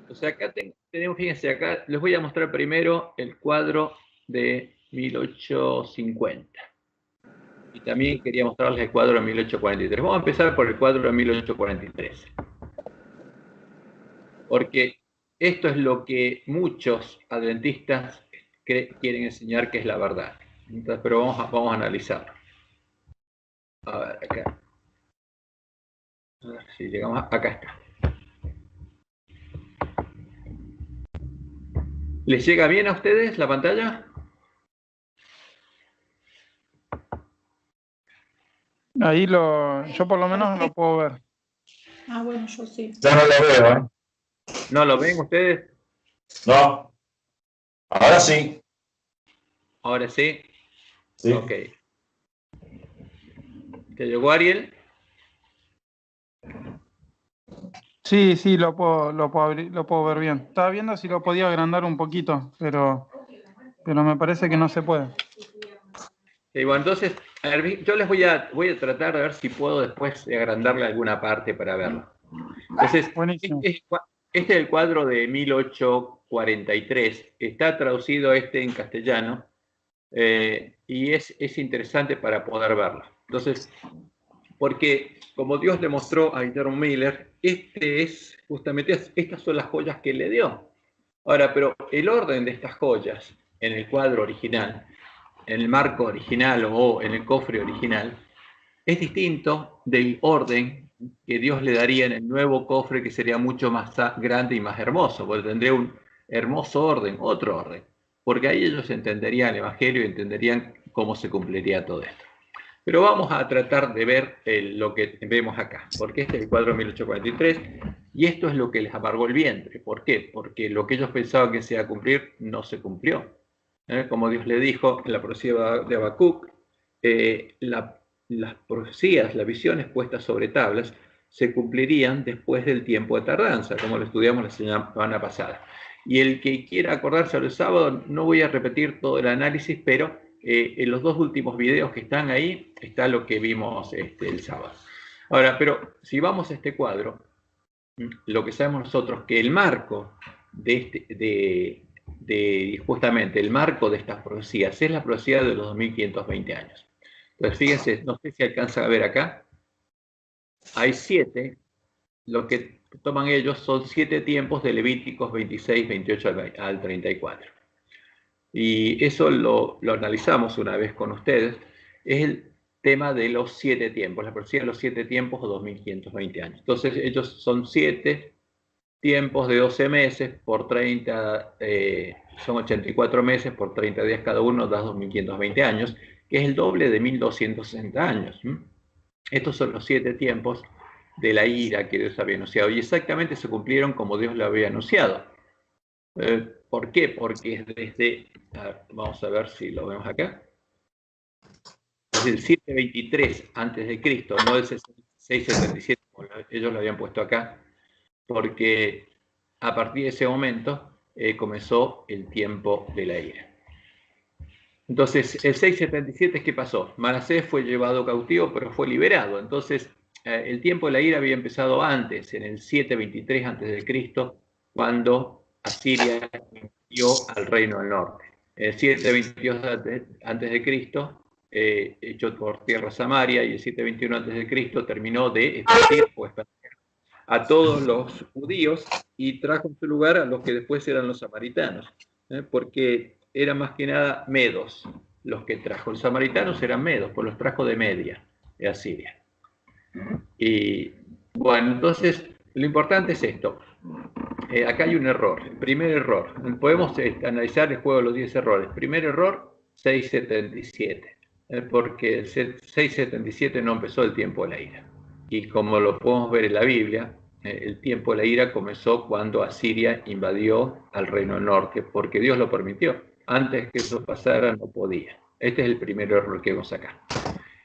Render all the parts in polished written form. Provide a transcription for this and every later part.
Entonces acá tenemos, fíjense, acá les voy a mostrar primero el cuadro de 1850. Y también quería mostrarles el cuadro de 1843. Vamos a empezar por el cuadro de 1843. Porque esto es lo que muchos adventistas quieren enseñar que es la verdad. Entonces, pero vamos a analizarlo. A ver, acá. A ver si llegamos. Acá está. ¿Les llega bien a ustedes la pantalla? Ahí yo por lo menos lo puedo ver. Ah, bueno, yo sí. Ya no lo veo, ¿eh? ¿No lo ven ustedes? No. Ahora sí. Ahora sí. Sí. Ok. ¿Te llegó Ariel? Sí, sí, lo puedo ver bien. Estaba viendo si lo podía agrandar un poquito, pero me parece que no se puede. Bueno, entonces, a ver, yo les voy a tratar de ver si puedo después agrandarle alguna parte para verlo. Entonces, Buenísimo. este es el cuadro de 1843. Está traducido en castellano y es interesante para poder verlo. Entonces, porque como Dios le mostró a Guillermo Miller, justamente estas son las joyas que le dio. Ahora, pero el orden de estas joyas en el cuadro original, en el marco original o en el cofre original, es distinto del orden que Dios le daría en el nuevo cofre, que sería mucho más grande y más hermoso, porque tendría un hermoso orden, otro orden, porque ahí ellos entenderían el Evangelio y entenderían cómo se cumpliría todo esto. Pero vamos a tratar de ver lo que vemos acá, porque este es el cuadro de 1843 y esto es lo que les amargó el vientre. ¿Por qué? Porque lo que ellos pensaban que se iba a cumplir no se cumplió. Como Dios le dijo en la profecía de Habacuc, las profecías, las visiones puestas sobre tablas, se cumplirían después del tiempo de tardanza, como lo estudiamos la semana pasada. Y el que quiera acordarse del sábado, no voy a repetir todo el análisis, pero en los dos últimos videos que están ahí está lo que vimos el sábado. Ahora, pero si vamos a este cuadro, lo que sabemos nosotros que el marco justamente el marco de estas profecías es la profecía de los 2520 años. Entonces, fíjense, no sé si alcanza a ver acá, hay 7, lo que toman ellos son 7 tiempos de Levíticos 26, 28 al 34. Y eso lo analizamos una vez con ustedes, es el tema de los 7 tiempos, la profecía de los 7 tiempos o 2520 años. Entonces ellos son 7 tiempos de 12 meses por 30, son 84 meses por 30 días cada uno, da 2520 años, que es el doble de 1260 años. Estos son los 7 tiempos de la ira que Dios había anunciado y exactamente se cumplieron como Dios lo había anunciado. ¿Por qué? Porque es desde, vamos a ver si lo vemos acá, desde el 723 antes de Cristo, no del 677, como ellos lo habían puesto acá, porque a partir de ese momento comenzó el tiempo de la ira. Entonces, el 677, ¿qué pasó? Manasés fue llevado cautivo, pero fue liberado. Entonces, el tiempo de la ira había empezado antes, en el 723 antes de Cristo, cuando Asiria invadió al reino del norte. En el 722 antes de Cristo, echó por tierra Samaria, y el 721 antes de Cristo terminó de esparcir a todos los judíos y trajo en su lugar a los que después eran los samaritanos, porque eran más que nada medos los que trajo. Los samaritanos eran medos, pues los trajo de Media, de Asiria. Y bueno, entonces lo importante es esto. Acá hay un error. El primer error. Podemos analizar el juego de los 10 errores. Primer error, 677. Porque el 677 no empezó el tiempo de la ira. Y como lo podemos ver en la Biblia, el tiempo de la ira comenzó cuando Asiria invadió al reino norte, porque Dios lo permitió. Antes que eso pasara no podía. Este es el primer error que vemos acá.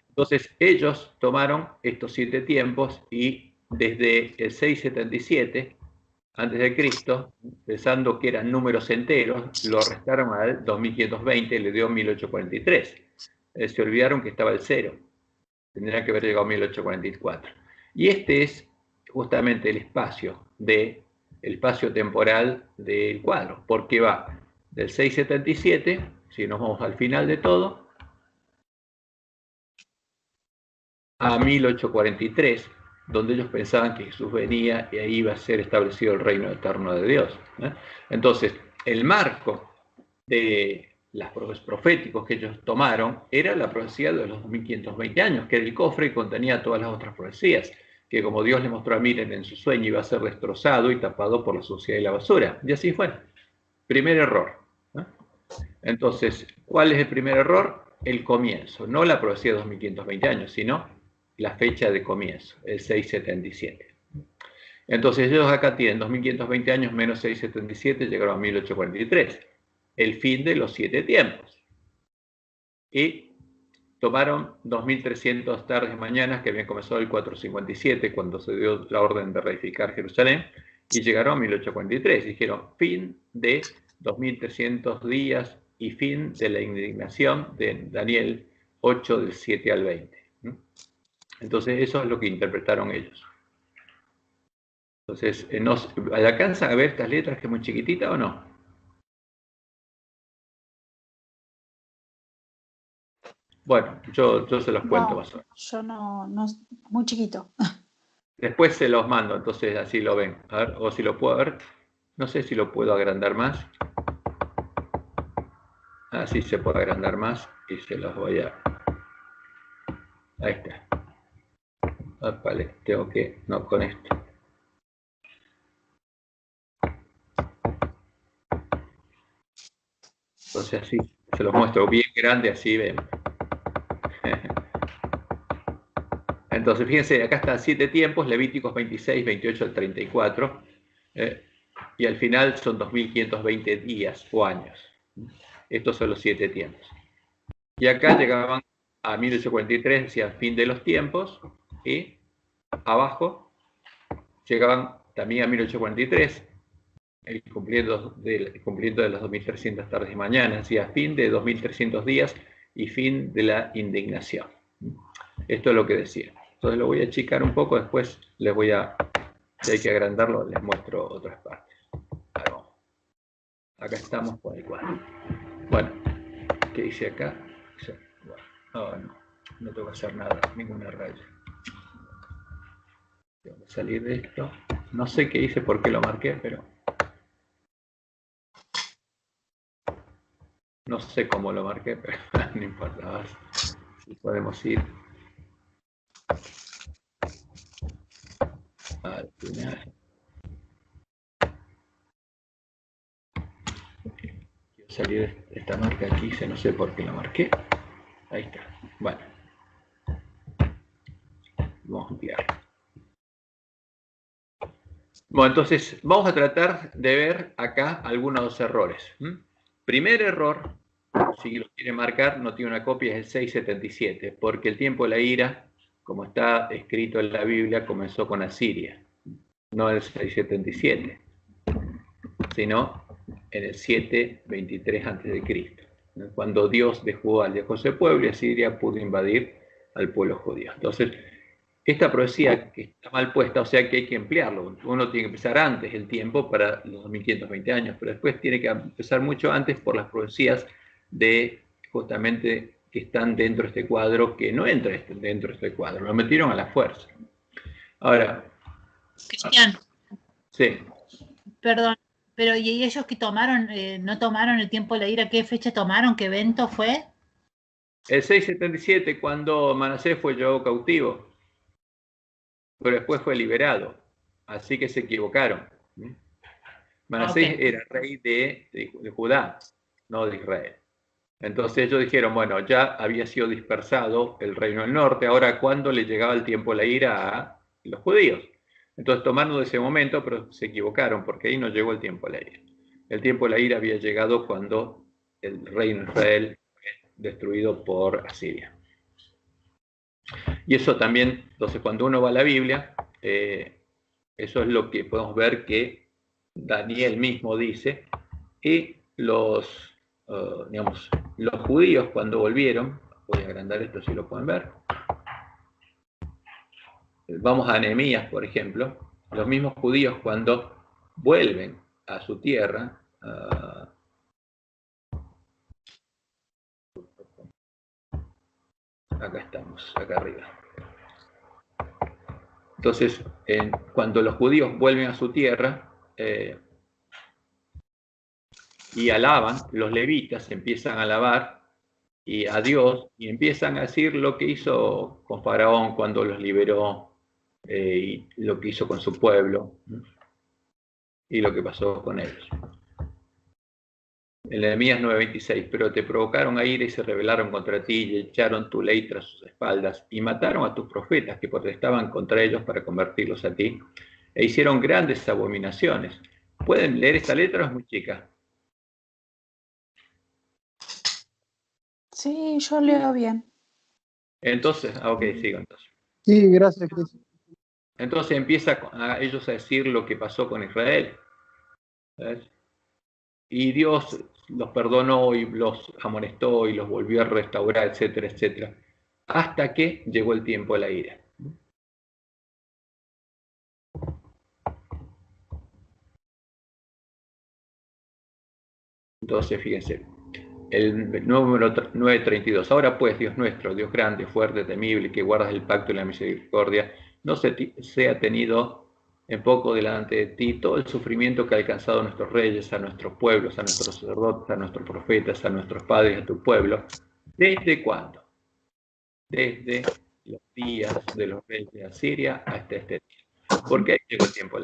Entonces ellos tomaron estos 7 tiempos y desde el 677 antes de Cristo, pensando que eran números enteros, lo restaron al 2520 y le dio 1843. Se olvidaron que estaba el 0. Tendría que haber llegado a 1844. Y este es justamente el espacio de el espacio temporal del cuadro, porque va del 677, si nos vamos al final de todo, a 1843, donde ellos pensaban que Jesús venía y ahí iba a ser establecido el reino eterno de Dios. Entonces, el marco de los proféticos que ellos tomaron era la profecía de los 2520 años, que era el cofre que contenía todas las otras profecías, que como Dios le mostró a Miren en su sueño iba a ser destrozado y tapado por la suciedad y la basura. Y así fue. Primer error. Entonces, ¿cuál es el primer error? El comienzo, no la profecía de 2520 años, sino la fecha de comienzo, el 677. Entonces ellos acá tienen 2520 años menos 677, llegaron a 1843, el fin de los 7 tiempos. Y tomaron 2300 tardes y mañanas que habían comenzado el 457, cuando se dio la orden de reedificar Jerusalén, y llegaron a 1843. Dijeron, fin de 2300 días y fin de la indignación de Daniel 8 del 7 al 20. Entonces eso es lo que interpretaron ellos. Entonces, ¿alcanzan a ver estas letras que es muy chiquitita o no? Bueno, yo se los cuento más o menos. Yo no, muy chiquito. Después se los mando, entonces así lo ven. A ver, o si lo puedo ver, no sé si lo puedo agrandar más. Así se puede agrandar más y se los voy a... Ahí está. Vale, tengo que... No, con esto. Entonces así, se los muestro bien grande, así ven. Entonces, fíjense, acá están 7 tiempos, Levíticos 26, 28 al 34, y al final son 2520 días o años. Estos son los 7 tiempos. Y acá llegaban a 1843, decían fin de los tiempos, y abajo llegaban también a 1843, el cumpliendo de las 2300 tardes y mañanas, decía fin de 2300 días y fin de la indignación. Esto es lo que decía. Entonces lo voy a achicar un poco, después les voy a, si hay que agrandarlo, les muestro otras partes. Claro. Acá estamos con el cuadro. Bueno, ¿qué dice acá? Bueno, no tengo que hacer nada, ninguna raya. Tengo que salir de esto. No sé qué hice, por qué lo marqué, pero... No sé cómo lo marqué, pero no importa. Si podemos ir al final. Quiero salir de esta marca aquí, no sé por qué lo marqué. Ahí está. Bueno. Vamos a ampliar. Bueno, entonces vamos a tratar de ver acá algunos errores. Primer error, si lo quiere marcar, no tiene una copia, es el 677, porque el tiempo de la ira, como está escrito en la Biblia, comenzó con Asiria, no el 677, sino en el 723 a.C., cuando Dios dejó ese pueblo y Asiria pudo invadir al pueblo judío. Entonces, esta profecía que está mal puesta, o sea que hay que emplearlo. Uno tiene que empezar antes el tiempo para los 2520 años, pero después tiene que empezar mucho antes por las profecías de justamente que están dentro de este cuadro, que no entra dentro de este cuadro, lo metieron a la fuerza. Ahora... Cristian. Sí. Perdón, pero ¿y ellos que tomaron, no tomaron el tiempo de la ira? ¿Qué fecha tomaron? ¿Qué evento fue? El 677, cuando Manasés fue llevado cautivo, pero después fue liberado, así que se equivocaron. Manasés era rey de Judá, no de Israel. Entonces ellos dijeron, bueno, ya había sido dispersado el reino del norte, ahora ¿cuándo le llegaba el tiempo de la ira a los judíos? Entonces tomaron de ese momento, pero se equivocaron, porque ahí no llegó el tiempo de la ira. El tiempo de la ira había llegado cuando el reino de Israel fue destruido por Asiria. Y eso también, entonces cuando uno va a la Biblia, eso es lo que podemos ver que Daniel mismo dice, y los judíos cuando volvieron, voy a agrandar esto si lo pueden ver, vamos a Nehemías, por ejemplo, los mismos judíos cuando vuelven a su tierra, acá estamos, acá arriba. Entonces, cuando los judíos vuelven a su tierra y alaban, los levitas empiezan a alabar a Dios y empiezan a decir lo que hizo con Faraón cuando los liberó y lo que hizo con su pueblo y lo que pasó con ellos. En Nehemías 9:26, pero te provocaron a ira y se rebelaron contra ti y echaron tu ley tras sus espaldas y mataron a tus profetas que protestaban contra ellos para convertirlos a ti e hicieron grandes abominaciones. ¿Pueden leer esta letra o es muy chica? Sí, yo leo bien. Entonces, ok, sigo entonces. Sí, gracias, Cris. Entonces empieza a ellos a decir lo que pasó con Israel. ¿Ves? Y Dios los perdonó y los amonestó y los volvió a restaurar, etcétera, etcétera, hasta que llegó el tiempo de la ira. Entonces, fíjense, el número 9:32. Ahora pues, Dios nuestro, Dios grande, fuerte, temible, que guardas el pacto y la misericordia, no sea tenido en poco delante de ti todo el sufrimiento que ha alcanzado a nuestros reyes, a nuestros pueblos, a nuestros sacerdotes, a nuestros profetas, a nuestros padres, a tu pueblo. ¿Desde cuándo? Desde los días de los reyes de Asiria hasta este día. Porque ahí llegó el tiempo.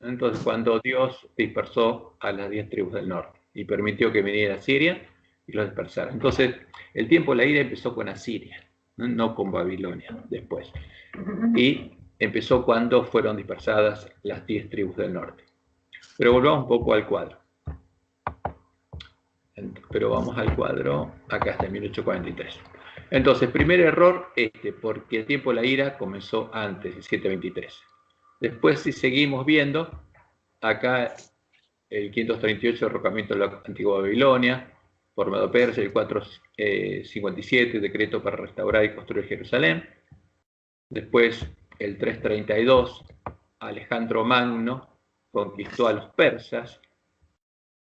Entonces, cuando Dios dispersó a las 10 tribus del norte y permitió que viniera Asiria y los dispersara. Entonces, el tiempo de la ira empezó con Asiria, no con Babilonia después. Y empezó cuando fueron dispersadas las 10 tribus del norte. Pero volvamos un poco al cuadro. Pero vamos al cuadro, acá está, en 1843. Entonces, primer error, porque el tiempo de la ira comenzó antes, el 723. Después, si seguimos viendo, acá el 538, derrocamiento de la antigua Babilonia, por Medo-Persia, el 457, decreto para restaurar y construir Jerusalén. Después, el 332, Alejandro Magno conquistó a los persas.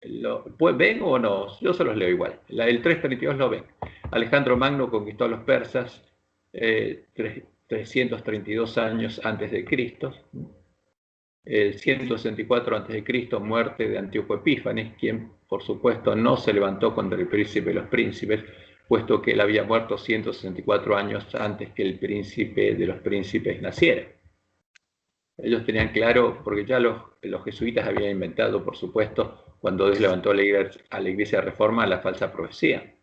¿Ven o no? Yo se los leo igual. El 332 lo ven. Alejandro Magno conquistó a los persas 332 años antes de Cristo. El 164 antes de Cristo, muerte de Antíoco Epífanes, quien por supuesto no se levantó contra el príncipe de los príncipes, puesto que él había muerto 164 años antes que el príncipe de los príncipes naciera. Ellos tenían claro, porque ya los jesuitas habían inventado, por supuesto, cuando Dios levantó a la iglesia de Reforma, la falsa profecía.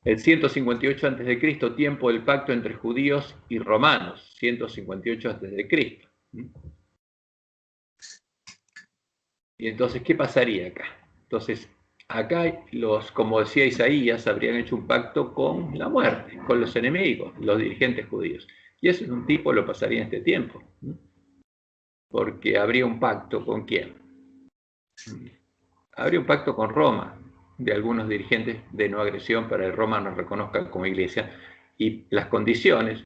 El 158 a.C., tiempo del pacto entre judíos y romanos, 158 a.C. Y entonces, ¿qué pasaría acá? Entonces, acá como decía Isaías, habrían hecho un pacto con la muerte, con los enemigos, los dirigentes judíos. Y eso en un tipo lo pasaría en este tiempo. Porque habría un pacto ¿con quién? Habría un pacto con Roma, de algunos dirigentes de no agresión para que Roma nos reconozca como iglesia. Y las condiciones,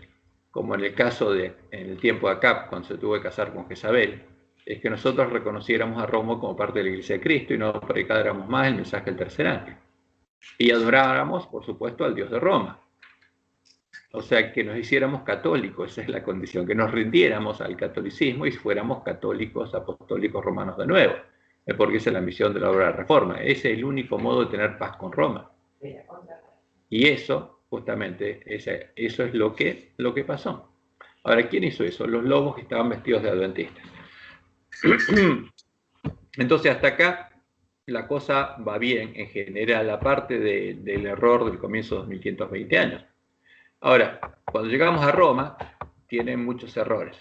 como en el caso en el tiempo de Acab, cuando se tuvo que casar con Jezabel, es que nosotros reconociéramos a Roma como parte de la iglesia de Cristo y no predicáramos más el mensaje del tercer ángel. Y adoráramos, por supuesto, al Dios de Roma. O sea, que nos hiciéramos católicos, esa es la condición, que nos rindiéramos al catolicismo y fuéramos católicos, apostólicos romanos de nuevo, porque esa es la misión de la obra de reforma. Ese es el único modo de tener paz con Roma. Y eso, justamente, eso es lo que pasó. Ahora, ¿quién hizo eso? Los lobos que estaban vestidos de adventistas. Entonces, hasta acá la cosa va bien en general, aparte del error del comienzo de 2520 años. Ahora, cuando llegamos a Roma, tienen muchos errores.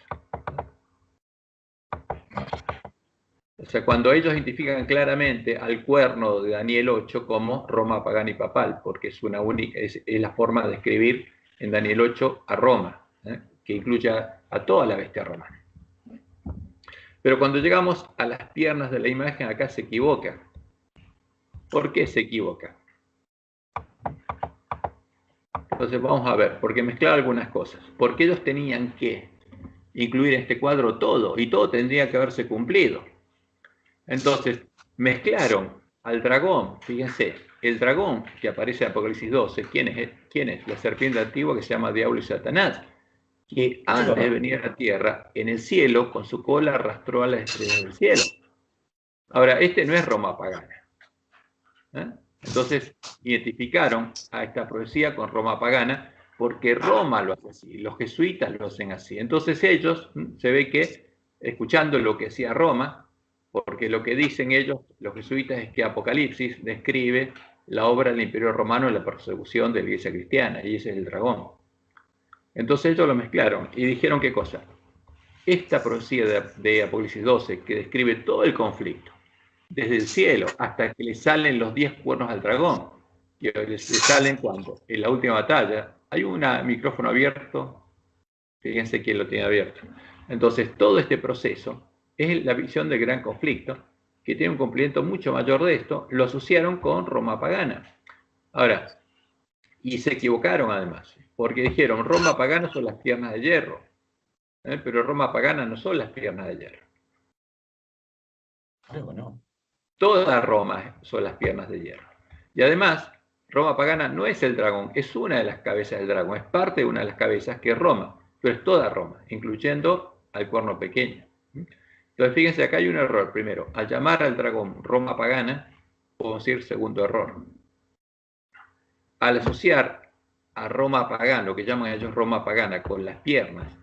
O sea, cuando ellos identifican claramente al cuerno de Daniel 8 como Roma pagana y papal, porque es la forma de escribir en Daniel 8 a Roma, que incluye a toda la bestia romana. Pero cuando llegamos a las piernas de la imagen, acá se equivoca. ¿Por qué se equivoca? Entonces vamos a ver, porque mezclar algunas cosas. Porque ellos tenían que incluir en este cuadro todo, y todo tendría que haberse cumplido. Entonces, mezclaron al dragón, fíjense, el dragón que aparece en Apocalipsis 12, ¿quién es? La serpiente antigua que se llama Diablo y Satanás, que antes de venir a la tierra, en el cielo, con su cola arrastró a las estrellas del cielo. Ahora, este no es Roma pagana. Entonces, identificaron a esta profecía con Roma pagana, porque Roma lo hace así, los jesuitas lo hacen así. Entonces ellos, se ve que, escuchando lo que hacía Roma, porque lo que dicen ellos, los jesuitas, es que Apocalipsis describe la obra del Imperio Romano en la persecución de la Iglesia cristiana, y ese es el dragón. Entonces ellos lo mezclaron y dijeron qué cosa. Esta profecía de Apocalipsis 12, que describe todo el conflicto, desde el cielo hasta que le salen los 10 cuernos al dragón, que le salen cuando, en la última batalla, hay un micrófono abierto, fíjense quién lo tiene abierto. Entonces todo este proceso es la visión del gran conflicto, que tiene un cumplimiento mucho mayor de esto, lo asociaron con Roma pagana. Ahora, y se equivocaron además, porque dijeron, Roma pagana son las piernas de hierro, pero Roma pagana no son las piernas de hierro. No. Toda Roma son las piernas de hierro. Y además, Roma pagana no es el dragón, es una de las cabezas del dragón, es parte de una de las cabezas que es Roma, pero es toda Roma, incluyendo al cuerno pequeño. Entonces, fíjense, acá hay un error. Primero, al llamar al dragón Roma pagana, podemos decir segundo error. Al asociar a Roma pagana, lo que llaman ellos Roma pagana, con las piernas,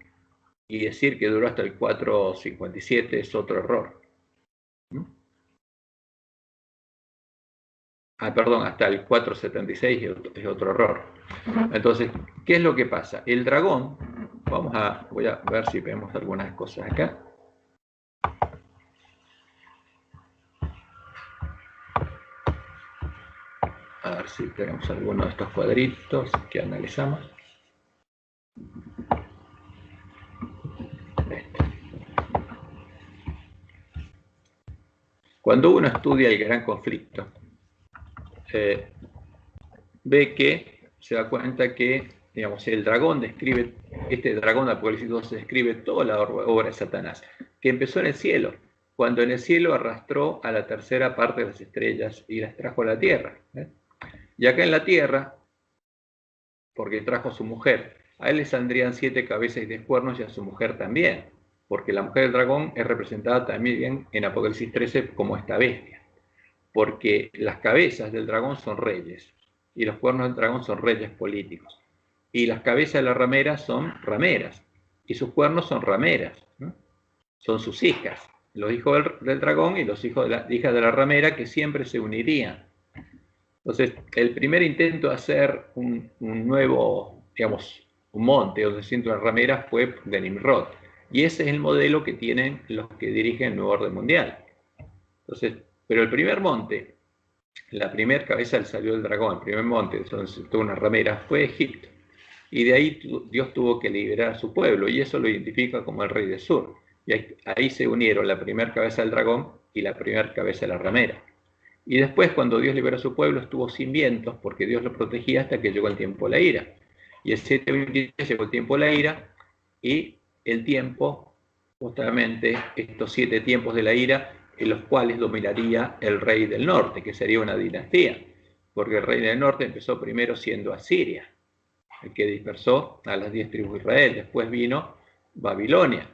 y decir que duró hasta el 457 es otro error. Perdón, hasta el 476 es otro error. Entonces, ¿qué es lo que pasa? El dragón, voy a ver si vemos algunas cosas acá. A ver si tenemos alguno de estos cuadritos que analizamos. Cuando uno estudia el gran conflicto, ve que se da cuenta que, digamos, el dragón describe, este dragón de Apocalipsis 12 describe toda la obra de Satanás, que empezó en el cielo, cuando en el cielo arrastró a la tercera parte de las estrellas y las trajo a la tierra. Y acá en la tierra, porque trajo a su mujer, a él le saldrían 7 cabezas y 10 cuernos y a su mujer también, porque la mujer del dragón es representada también en Apocalipsis 13 como esta bestia, porque las cabezas del dragón son reyes y los cuernos del dragón son reyes políticos, y las cabezas de la ramera son rameras y sus cuernos son rameras, ¿no? Son sus hijas, los hijos del dragón y los hijos de la hija de la ramera, que siempre se unirían. Entonces, el primer intento de hacer un nuevo, digamos, un monte donde se sienta una ramera fue de Nimrod. Y ese es el modelo que tienen los que dirigen el nuevo orden mundial. Entonces, pero el primer monte, la primera cabeza salió del dragón, el primer monte donde se sentó una ramera fue Egipto. Y de ahí Dios tuvo que liberar a su pueblo, y eso lo identifica como el rey del sur. Y ahí se unieron la primera cabeza del dragón y la primera cabeza de la ramera. Y después, cuando Dios liberó a su pueblo, estuvo sin vientos, porque Dios lo protegía hasta que llegó el tiempo de la ira. Y el 723 llegó el tiempo de la ira, y el tiempo, justamente estos 7 tiempos de la ira, en los cuales dominaría el rey del norte, que sería una dinastía, porque el rey del norte empezó primero siendo Asiria, el que dispersó a las 10 tribus de Israel. Después vino Babilonia,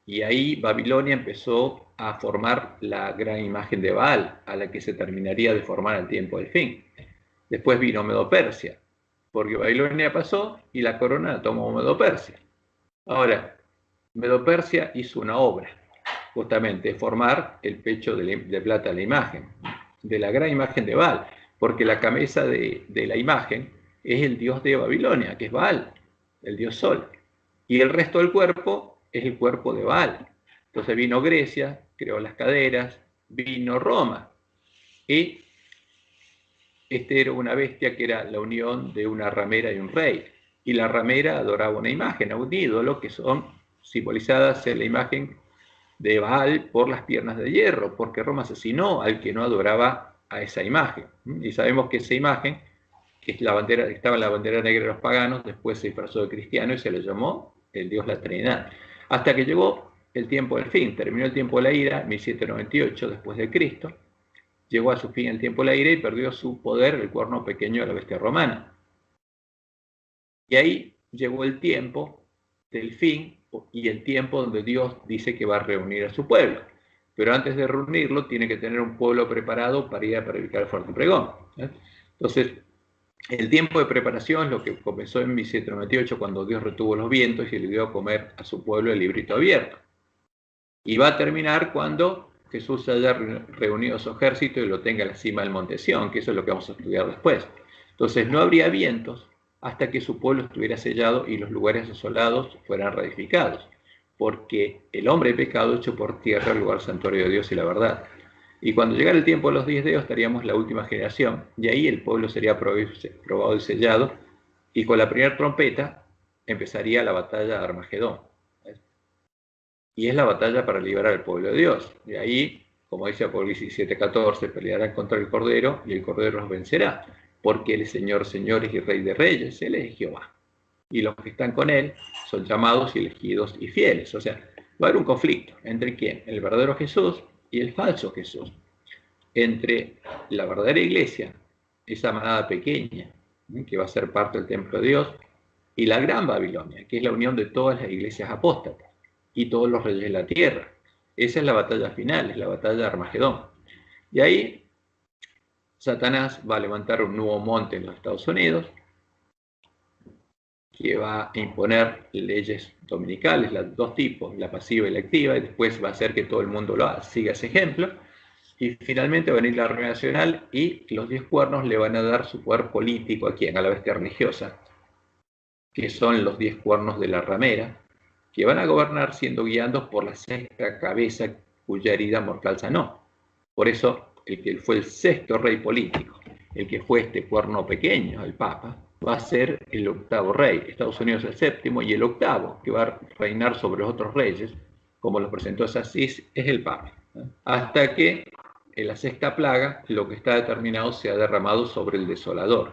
y ahí Babilonia empezó a formar la gran imagen de Baal, a la que se terminaría de formar al tiempo del fin. Después vino Medo-Persia, porque Babilonia pasó y la corona la tomó Medo-Persia. Ahora, Medo-Persia hizo una obra, justamente formar el pecho de plata de la imagen, de la gran imagen de Baal, porque la cabeza de la imagen es el dios de Babilonia, que es Baal, el dios Sol, y el resto del cuerpo es el cuerpo de Baal. Entonces vino Grecia, creó las caderas, vino Roma, y este era una bestia que era la unión de una ramera y un rey, y la ramera adoraba una imagen, a un ídolo, que son simbolizadas en la imagen de Baal por las piernas de hierro, porque Roma asesinó al que no adoraba a esa imagen. Y sabemos que esa imagen, que es la bandera, estaba en la bandera negra de los paganos, después se disfrazó de cristiano y se le llamó el Dios la Trinidad. Hasta que llegó el tiempo del fin, terminó el tiempo de la ira, 1798 después de Cristo, llegó a su fin el tiempo de la ira y perdió su poder el cuerno pequeño de la bestia romana. Y ahí llegó el tiempo del fin y el tiempo donde Dios dice que va a reunir a su pueblo. Pero antes de reunirlo tiene que tener un pueblo preparado para ir a predicar el fuerte pregón. Entonces, el tiempo de preparación es lo que comenzó en 1798 cuando Dios retuvo los vientos y le dio a comer a su pueblo el librito abierto. Y va a terminar cuando Jesús haya reunido a su ejército y lo tenga a la cima del monte Sión, que eso es lo que vamos a estudiar después. Entonces no habría vientos hasta que su pueblo estuviera sellado y los lugares asolados fueran reedificados, porque el hombre pecado echó por tierra el lugar santuario de Dios y la verdad. Y cuando llegara el tiempo de los 10 dedos estaríamos la última generación, y ahí el pueblo sería probado y sellado, y con la primera trompeta empezaría la batalla de Armagedón. Y es la batalla para liberar al pueblo de Dios. Y ahí, como dice Apocalipsis 17:14, pelearán contra el Cordero y el Cordero los vencerá, porque Él es Señor, señores y Rey de reyes, Él es Jehová. Y los que están con Él son llamados y elegidos y fieles. O sea, va a haber un conflicto entre quién, el verdadero Jesús y el falso Jesús. Entre la verdadera iglesia, esa manada pequeña, que va a ser parte del templo de Dios, y la gran Babilonia, que es la unión de todas las iglesias apóstatas y todos los reyes de la tierra. Esa es la batalla final, es la batalla de Armagedón. Y ahí Satanás va a levantar un nuevo monte en los Estados Unidos, que va a imponer leyes dominicales, las dos tipos, la pasiva y la activa, y después va a hacer que todo el mundo siga ese ejemplo. Y finalmente va a venir la reunión nacional y los 10 cuernos le van a dar su poder político a quién, a la bestia religiosa, que son los 10 cuernos de la ramera, que van a gobernar siendo guiados por la sexta cabeza cuya herida mortal sanó. Por eso, el que fue el sexto rey político, el que fue este cuerno pequeño, el Papa, va a ser el octavo rey. Estados Unidos el séptimo, y el octavo, que va a reinar sobre los otros reyes, como lo presentó Asís, es el Papa. Hasta que en la sexta plaga, lo que está determinado se ha derramado sobre el desolador.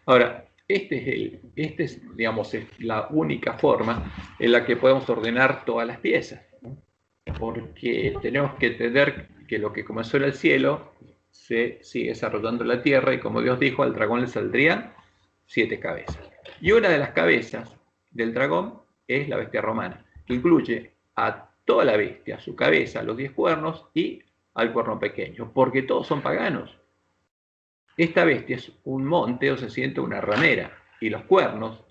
Ahora, esta es, digamos, es la única forma en la que podemos ordenar todas las piezas, ¿no? Porque tenemos que entender que lo que comenzó en el cielo se sigue desarrollando en la tierra, y como Dios dijo, al dragón le saldrían 7 cabezas. Y una de las cabezas del dragón es la bestia romana, que incluye a toda la bestia, a su cabeza, a los 10 cuernos y al cuerno pequeño, porque todos son paganos. Esta bestia es un monte o se sienta una ramera, y los cuernos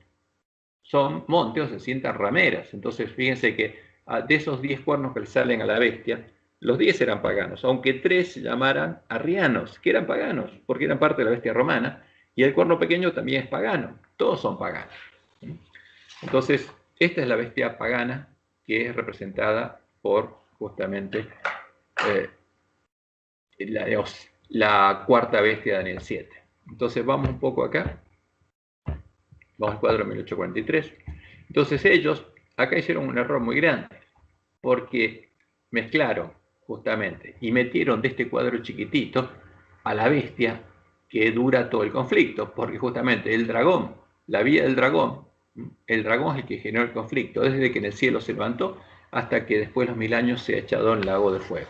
son montes o se sientan rameras. Entonces fíjense que de esos 10 cuernos que le salen a la bestia, los 10 eran paganos, aunque 3 se llamaran arrianos, que eran paganos, porque eran parte de la bestia romana, y el cuerno pequeño también es pagano, todos son paganos. Entonces, esta es la bestia pagana, que es representada por justamente la cuarta bestia de Daniel 7. Entonces vamos un poco acá, vamos al cuadro 1843. Entonces ellos acá hicieron un error muy grande, porque mezclaron justamente y metieron de este cuadro chiquitito a la bestia que dura todo el conflicto, porque justamente el dragón, la vida del dragón, el dragón es el que generó el conflicto, desde que en el cielo se levantó hasta que después de los 1000 años se ha echado en el lago de fuego.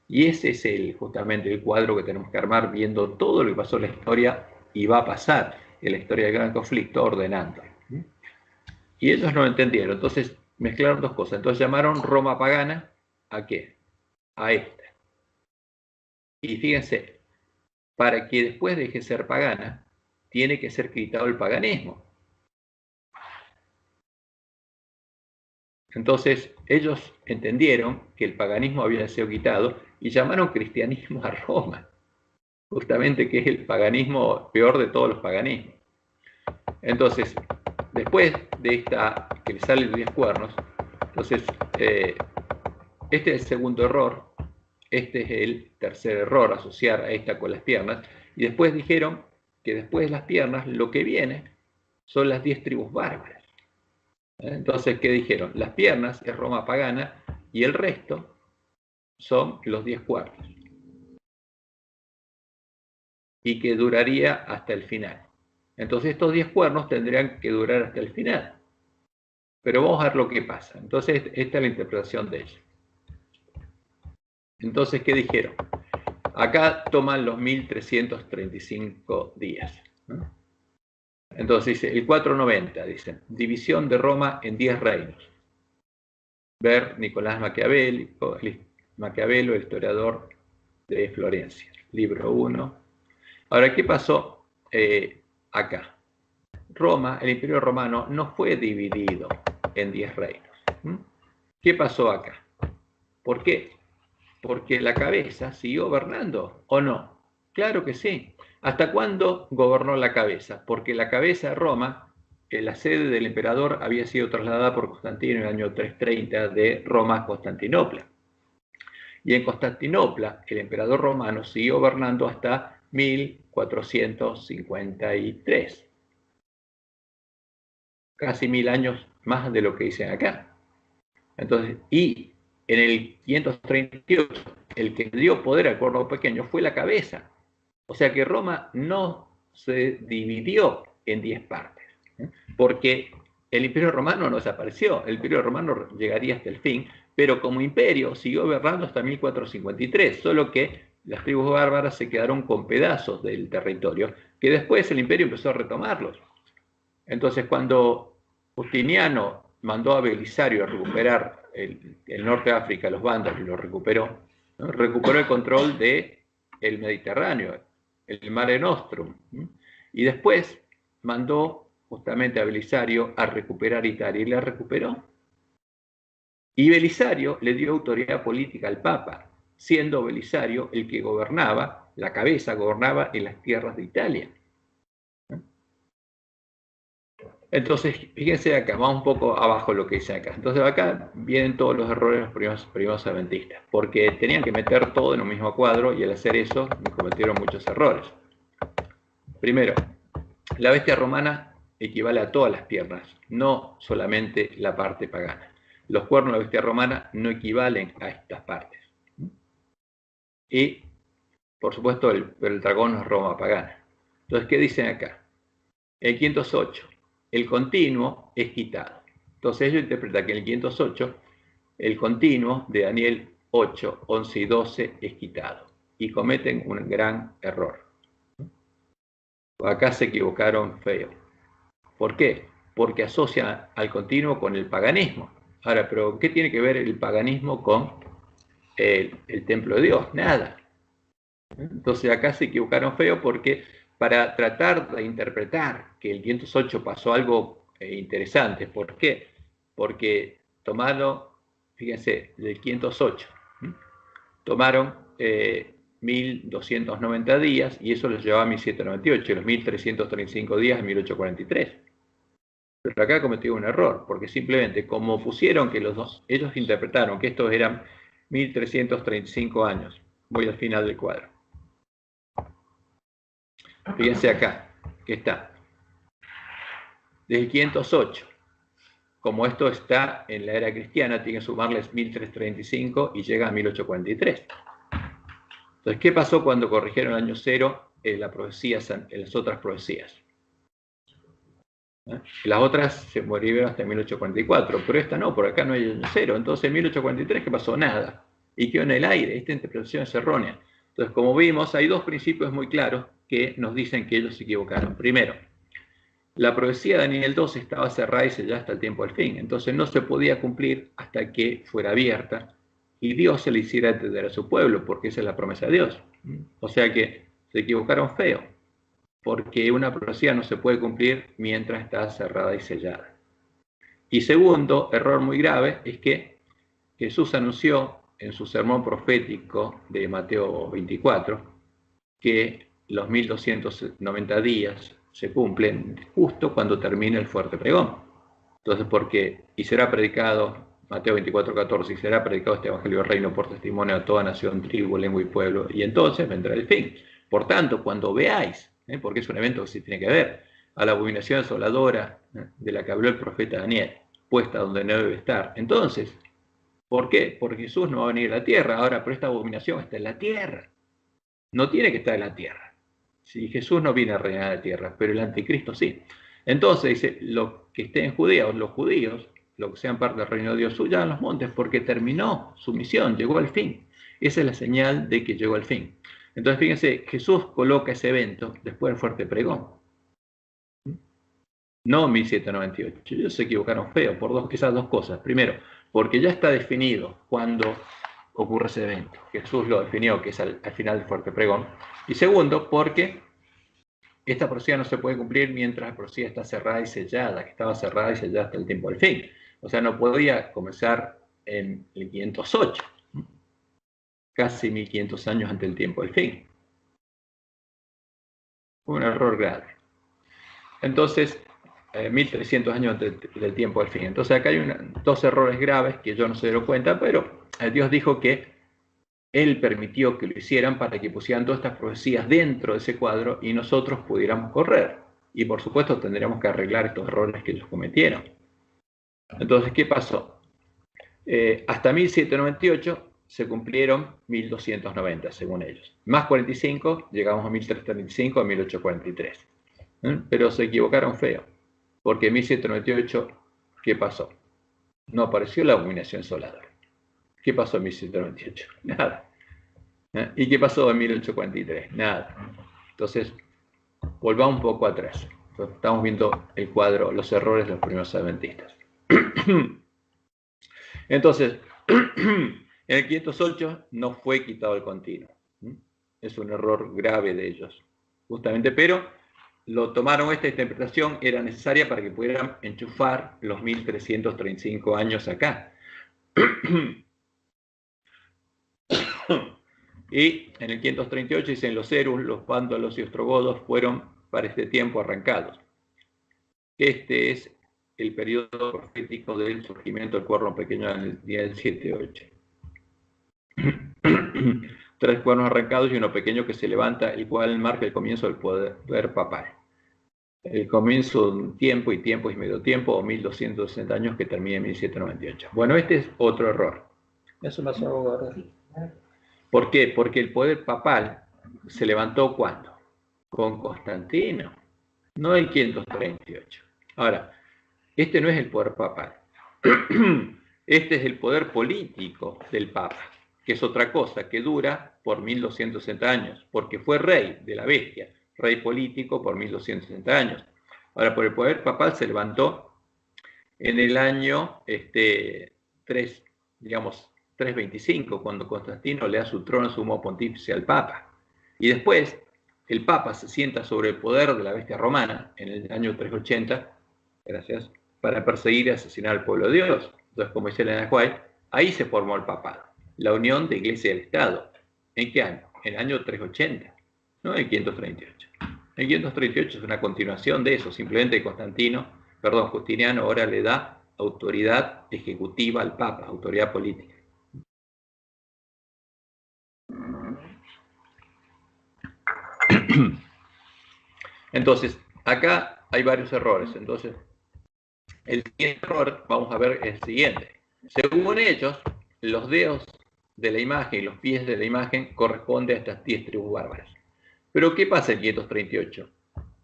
Y ese es justamente el cuadro que tenemos que armar, viendo todo lo que pasó en la historia y va a pasar en la historia del gran conflicto, ordenando. Y ellos no lo entendieron, entonces mezclaron dos cosas. Entonces llamaron Roma pagana, ¿a qué? A esta. Y fíjense, para que después deje de ser pagana, tiene que ser quitado el paganismo. Entonces ellos entendieron que el paganismo había sido quitado y llamaron cristianismo a Roma, justamente, que es el paganismo peor de todos los paganismos. Entonces, después de esta, que le salen 10 cuernos, entonces, este es el segundo error, este es el tercer error, asociar a esta con las piernas, y después dijeron que después de las piernas, lo que viene son las 10 tribus bárbaras. Entonces, ¿qué dijeron? Las piernas es Roma pagana y el resto son los 10 cuernos. Y que duraría hasta el final. Entonces estos 10 cuernos tendrían que durar hasta el final. Pero vamos a ver lo que pasa. Entonces, esta es la interpretación de ella. Entonces, ¿qué dijeron? Acá toman los 1335 días, ¿no? Entonces dice, el 490, dice, división de Roma en 10 reinos. Ver Nicolás Maquiavelo, el historiador de Florencia, libro 1. Ahora, ¿qué pasó acá? Roma, el Imperio Romano, no fue dividido en 10 reinos. ¿Qué pasó acá? ¿Por qué? Porque la cabeza siguió gobernando, ¿o no? Claro que sí. ¿Hasta cuándo gobernó la cabeza? Porque la cabeza de Roma, la sede del emperador había sido trasladada por Constantino en el año 330 de Roma a Constantinopla. Y en Constantinopla, el emperador romano siguió gobernando hasta 1453. Casi 1000 años más de lo que dicen acá. Entonces, y en el 538, el que dio poder al pueblo pequeño fue la cabeza. O sea que Roma no se dividió en 10 partes, porque el Imperio Romano no desapareció, el Imperio Romano llegaría hasta el fin, pero como imperio siguió gobernando hasta 1453, solo que las tribus bárbaras se quedaron con pedazos del territorio, que después el imperio empezó a retomarlos. Entonces, cuando Justiniano mandó a Belisario a recuperar el norte de África, los vándalos, y lo recuperó, ¿no? Recuperó el control del Mediterráneo, el Mare Nostrum, y después mandó justamente a Belisario a recuperar Italia, y la recuperó. Y Belisario le dio autoridad política al Papa, siendo Belisario el que gobernaba, la cabeza gobernaba en las tierras de Italia. Entonces, fíjense acá, vamos un poco abajo lo que dice acá. Entonces acá vienen todos los errores de los primeros adventistas, porque tenían que meter todo en un mismo cuadro y al hacer eso cometieron muchos errores. Primero, la bestia romana equivale a todas las piernas, no solamente la parte pagana. Los cuernos de la bestia romana no equivalen a estas partes. Y, por supuesto, el dragón no es Roma pagana. Entonces, ¿qué dicen acá? El 508. El continuo es quitado. Entonces ellos interpretan que en el 508 el continuo de Daniel 8, 11 y 12 es quitado. Y cometen un gran error. Acá se equivocaron feo. ¿Por qué? Porque asocian al continuo con el paganismo. Ahora, ¿pero qué tiene que ver el paganismo con el templo de Dios? Nada. Entonces acá se equivocaron feo porque para tratar de interpretar que el 508 pasó algo interesante. ¿Por qué? Porque tomaron, fíjense, del 508, tomaron 1290 días y eso los llevaba a 1798, los 1335 días a 1843. Pero acá cometió un error, porque simplemente como pusieron que ellos interpretaron que estos eran 1335 años. Voy al final del cuadro. Fíjense acá, que está. Desde el 508, como esto está en la era cristiana, tiene que sumarles 1335 y llega a 1843. Entonces, ¿qué pasó cuando corrigieron el año cero las otras profecías? Las otras se murieron hasta 1844, pero esta no, por acá no hay año cero. Entonces, en 1843, ¿qué pasó? Nada. Y quedó en el aire. Esta interpretación es errónea. Entonces, como vimos, hay dos principios muy claros que nos dicen que ellos se equivocaron. Primero, la profecía de Daniel 2 estaba cerrada y sellada hasta el tiempo del fin. Entonces, no se podía cumplir hasta que fuera abierta y Dios se le hiciera entender a su pueblo, porque esa es la promesa de Dios. O sea que se equivocaron feo, porque una profecía no se puede cumplir mientras está cerrada y sellada. Y segundo, error muy grave, es que Jesús anunció en su sermón profético de Mateo 24 que los 1290 días se cumplen justo cuando termine el fuerte pregón. Entonces, y será predicado, Mateo 24:14, y será predicado este evangelio del reino por testimonio a toda nación, tribu, lengua y pueblo, y entonces vendrá el fin. Por tanto, cuando veáis, porque es un evento que se tiene que ver, a la abominación asoladora de la que habló el profeta Daniel, puesta donde no debe estar, entonces, ¿por qué? Porque Jesús no va a venir a la tierra, ahora, pero esta abominación está en la tierra. No tiene que estar en la tierra. Si Jesús no viene a reinar la tierra, pero el anticristo sí. Entonces dice, los que estén judíos, los judíos, lo que sean parte del reino de Dios, huyan a los montes porque terminó su misión, llegó al fin. Esa es la señal de que llegó al fin. Entonces, fíjense, Jesús coloca ese evento después del fuerte pregón. No 1798. Ellos se equivocaron feo por esas dos cosas. Primero, porque ya está definido cuándo ocurre ese evento. Jesús lo definió, que es al final del fuerte pregón. Y segundo, porque esta profecía no se puede cumplir mientras la profecía está cerrada y sellada, que estaba cerrada y sellada hasta el tiempo del fin. O sea, no podía comenzar en el 508, casi 1500 años antes del tiempo del fin. Fue un error grave. Entonces, 1300 años antes del tiempo del fin. Entonces acá hay dos errores graves que yo no se dieron cuenta, pero Dios dijo que Él permitió que lo hicieran para que pusieran todas estas profecías dentro de ese cuadro y nosotros pudiéramos correr. Y por supuesto tendríamos que arreglar estos errores que ellos cometieron. Entonces, ¿qué pasó? Hasta 1798 se cumplieron 1290, según ellos. Más 45, llegamos a 1335, a 1843. Pero se equivocaron feo. Porque en 1798, ¿qué pasó? No apareció la abominación solar. ¿Qué pasó en 1798? Nada. ¿Y qué pasó en 1843? Nada. Entonces, volvamos un poco atrás. Estamos viendo el cuadro, los errores de los primeros adventistas. Entonces, en el 508 no fue quitado el continuo. Es un error grave de ellos, justamente, pero lo tomaron, esta interpretación era necesaria para que pudieran enchufar los 1335 años acá. Y en el 538 dicen los Erus, los vándalos y ostrogodos fueron para este tiempo arrancados. Este es el periodo profético del surgimiento del cuerno pequeño en el día del 7-8. 3 cuernos arrancados y uno pequeño que se levanta, el cual marca el comienzo del poder papal. El comienzo de un tiempo y medio tiempo, o 1260 años que termina en 1798. Bueno, este es otro error. Eso me hace algo. ¿Por qué? Porque el poder papal se levantó ¿cuándo? Con Constantino, no el 538. Ahora, este no es el poder papal. Este es el poder político del Papa, que es otra cosa, que dura por 1260 años, porque fue rey de la bestia, rey político por 1260 años. Ahora, por el poder papal se levantó en el año 325, cuando Constantino le da su trono sumo pontífice al Papa. Y después, el Papa se sienta sobre el poder de la bestia romana en el año 380, gracias, para perseguir y asesinar al pueblo de Dios. Entonces, como dice Elena White, ahí se formó el papado, la unión de Iglesia y del Estado. ¿En qué año? En el año 380, no en el 538. El 538 es una continuación de eso, simplemente Justiniano ahora le da autoridad ejecutiva al Papa, autoridad política. Entonces, acá hay varios errores. Entonces, el siguiente error, vamos a ver, es el siguiente. Según ellos, los dedos de la imagen y los pies de la imagen corresponden a estas 10 tribus bárbaras. Pero, ¿qué pasa en 538?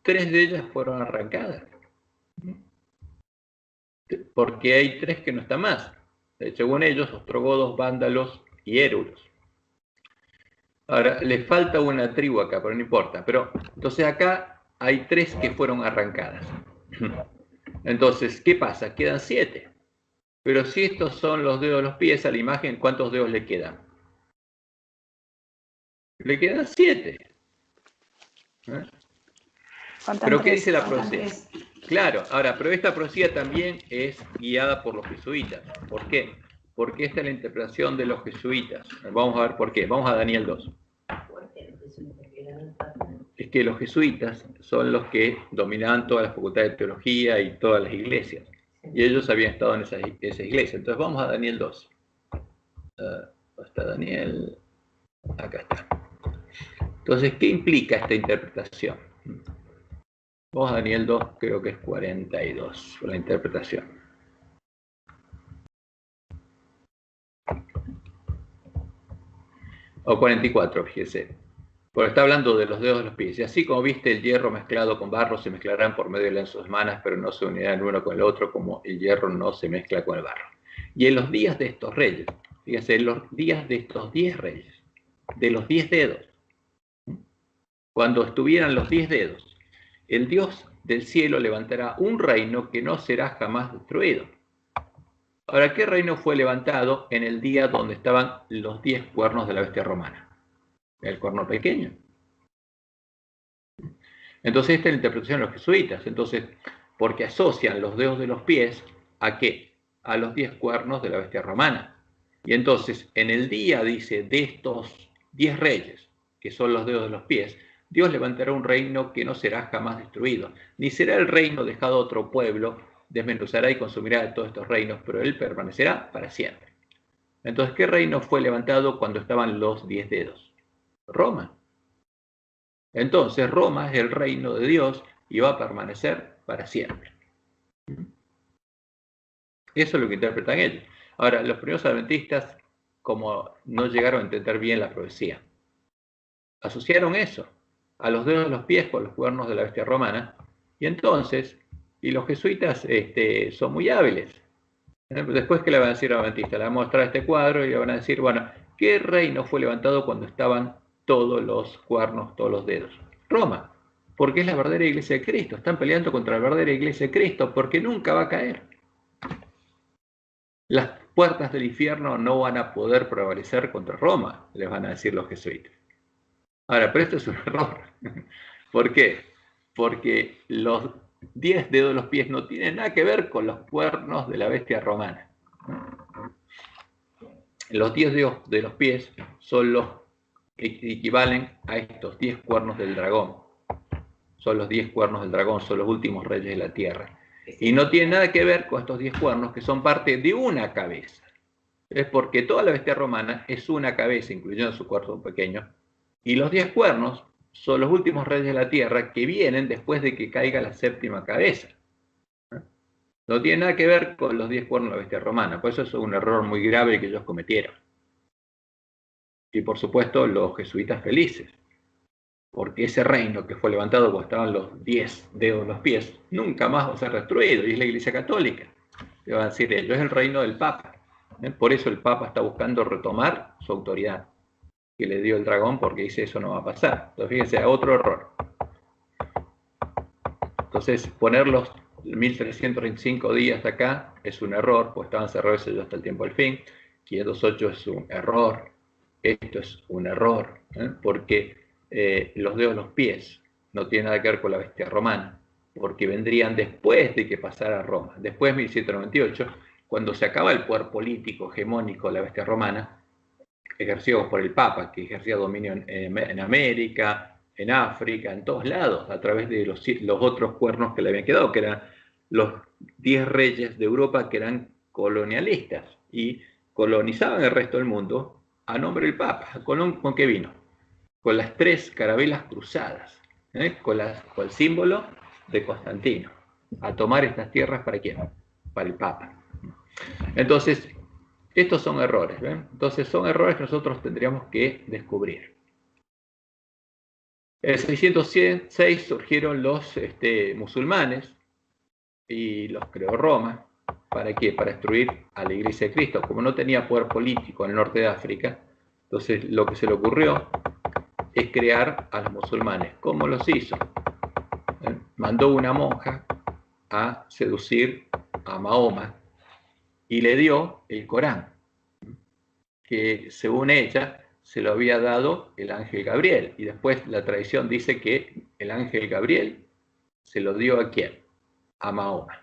3 de ellas fueron arrancadas. Porque hay 3 que no están más. Según ellos, ostrogodos, vándalos y érulos. Ahora, les falta una tribu acá, pero no importa. Pero, entonces acá hay 3 que fueron arrancadas. Entonces, ¿qué pasa? Quedan 7. Pero si estos son los dedos de los pies a la imagen, ¿cuántos dedos le quedan? Le quedan 7. ¿Pero qué dice la profecía? Claro, ahora, pero esta profecía también es guiada por los jesuitas. ¿Por qué? Porque esta es la interpretación de los jesuitas. Vamos a ver por qué. Vamos a Daniel 2. Es que los jesuitas son los que dominaban todas las facultades de teología y todas las iglesias. Y ellos habían estado en esa iglesia. Entonces vamos a Daniel 2. ¿Está Daniel? Acá está. Entonces, ¿qué implica esta interpretación? Vamos a Daniel 2, creo que es 42, la interpretación. O 44, fíjese. Porque está hablando de los dedos de los pies. Y así como viste el hierro mezclado con barro, se mezclarán por medio de las sus manos, pero no se unirán uno con el otro, como el hierro no se mezcla con el barro. Y en los días de estos reyes, fíjense, en los días de estos 10 reyes, de los 10 dedos, cuando estuvieran los 10 dedos, el Dios del cielo levantará un reino que no será jamás destruido. Ahora, ¿qué reino fue levantado en el día donde estaban los 10 cuernos de la bestia romana? El cuerno pequeño. Entonces, esta es la interpretación de los jesuitas. Entonces, porque asocian los dedos de los pies ¿a qué? A los 10 cuernos de la bestia romana. Y entonces, en el día, dice, de estos 10 reyes, que son los dedos de los pies, Dios levantará un reino que no será jamás destruido, ni será el reino dejado a otro pueblo, desmenuzará y consumirá de todos estos reinos, pero él permanecerá para siempre. Entonces, ¿qué reino fue levantado cuando estaban los 10 dedos? Roma. Entonces, Roma es el reino de Dios y va a permanecer para siempre. Eso es lo que interpretan ellos. Ahora, los primeros adventistas, como no llegaron a entender bien la profecía, asociaron eso a los dedos de los pies con los cuernos de la bestia romana, y entonces, y los jesuitas son muy hábiles. Después, ¿qué le van a decir a los adventistas? Le van a mostrar este cuadro y le van a decir, bueno, ¿qué reino fue levantado cuando estaban todos los cuernos, todos los dedos? Roma, porque es la verdadera iglesia de Cristo. Están peleando contra la verdadera iglesia de Cristo, porque nunca va a caer. Las puertas del infierno no van a poder prevalecer contra Roma, les van a decir los jesuitas. Ahora, pero esto es un error. ¿Por qué? Porque los 10 dedos de los pies no tienen nada que ver con los cuernos de la bestia romana. Los 10 dedos de los pies son los que equivalen a estos 10 cuernos del dragón. Son los 10 cuernos del dragón, son los últimos reyes de la tierra. Y no tiene nada que ver con estos 10 cuernos que son parte de una cabeza. Es porque toda la bestia romana es una cabeza, incluyendo su cuerpo pequeño, y los 10 cuernos son los últimos reyes de la tierra que vienen después de que caiga la séptima cabeza. No tiene nada que ver con los 10 cuernos de la bestia romana, por eso es un error muy grave que ellos cometieron. Y por supuesto los jesuitas felices, porque ese reino que fue levantado cuando estaban los 10 dedos de los pies, nunca más va a ser destruido, y es la Iglesia Católica. Le van a decir ellos, es el reino del Papa. Por eso el Papa está buscando retomar su autoridad que le dio el dragón, porque dice eso no va a pasar. Entonces fíjense, otro error. Entonces poner los 1335 días acá es un error, pues estaban cerrados ellos hasta el tiempo del fin. 508 es un error. Esto es un error, porque los dedos de los pies no tienen nada que ver con la bestia romana, porque vendrían después de que pasara Roma. Después de 1798, cuando se acaba el poder político hegemónico de la bestia romana, ejercido por el Papa, que ejercía dominio en América, en África, en todos lados, a través de los otros cuernos que le habían quedado, que eran los 10 reyes de Europa que eran colonialistas y colonizaban el resto del mundo a nombre del Papa. ¿Con qué vino? Con las 3 carabelas cruzadas, con el símbolo de Constantino, a tomar estas tierras ¿para quién? Para el Papa. Entonces, estos son errores, ¿ven? Entonces son errores que nosotros tendríamos que descubrir. En el 606 surgieron los musulmanes y los creó Roma. ¿Para qué? Para destruir a la Iglesia de Cristo. Como no tenía poder político en el norte de África, entonces lo que se le ocurrió es crear a los musulmanes. ¿Cómo los hizo? Mandó una monja a seducir a Mahoma y le dio el Corán, que según ella se lo había dado el ángel Gabriel. Y después la tradición dice que el ángel Gabriel se lo dio ¿a quién? A Mahoma.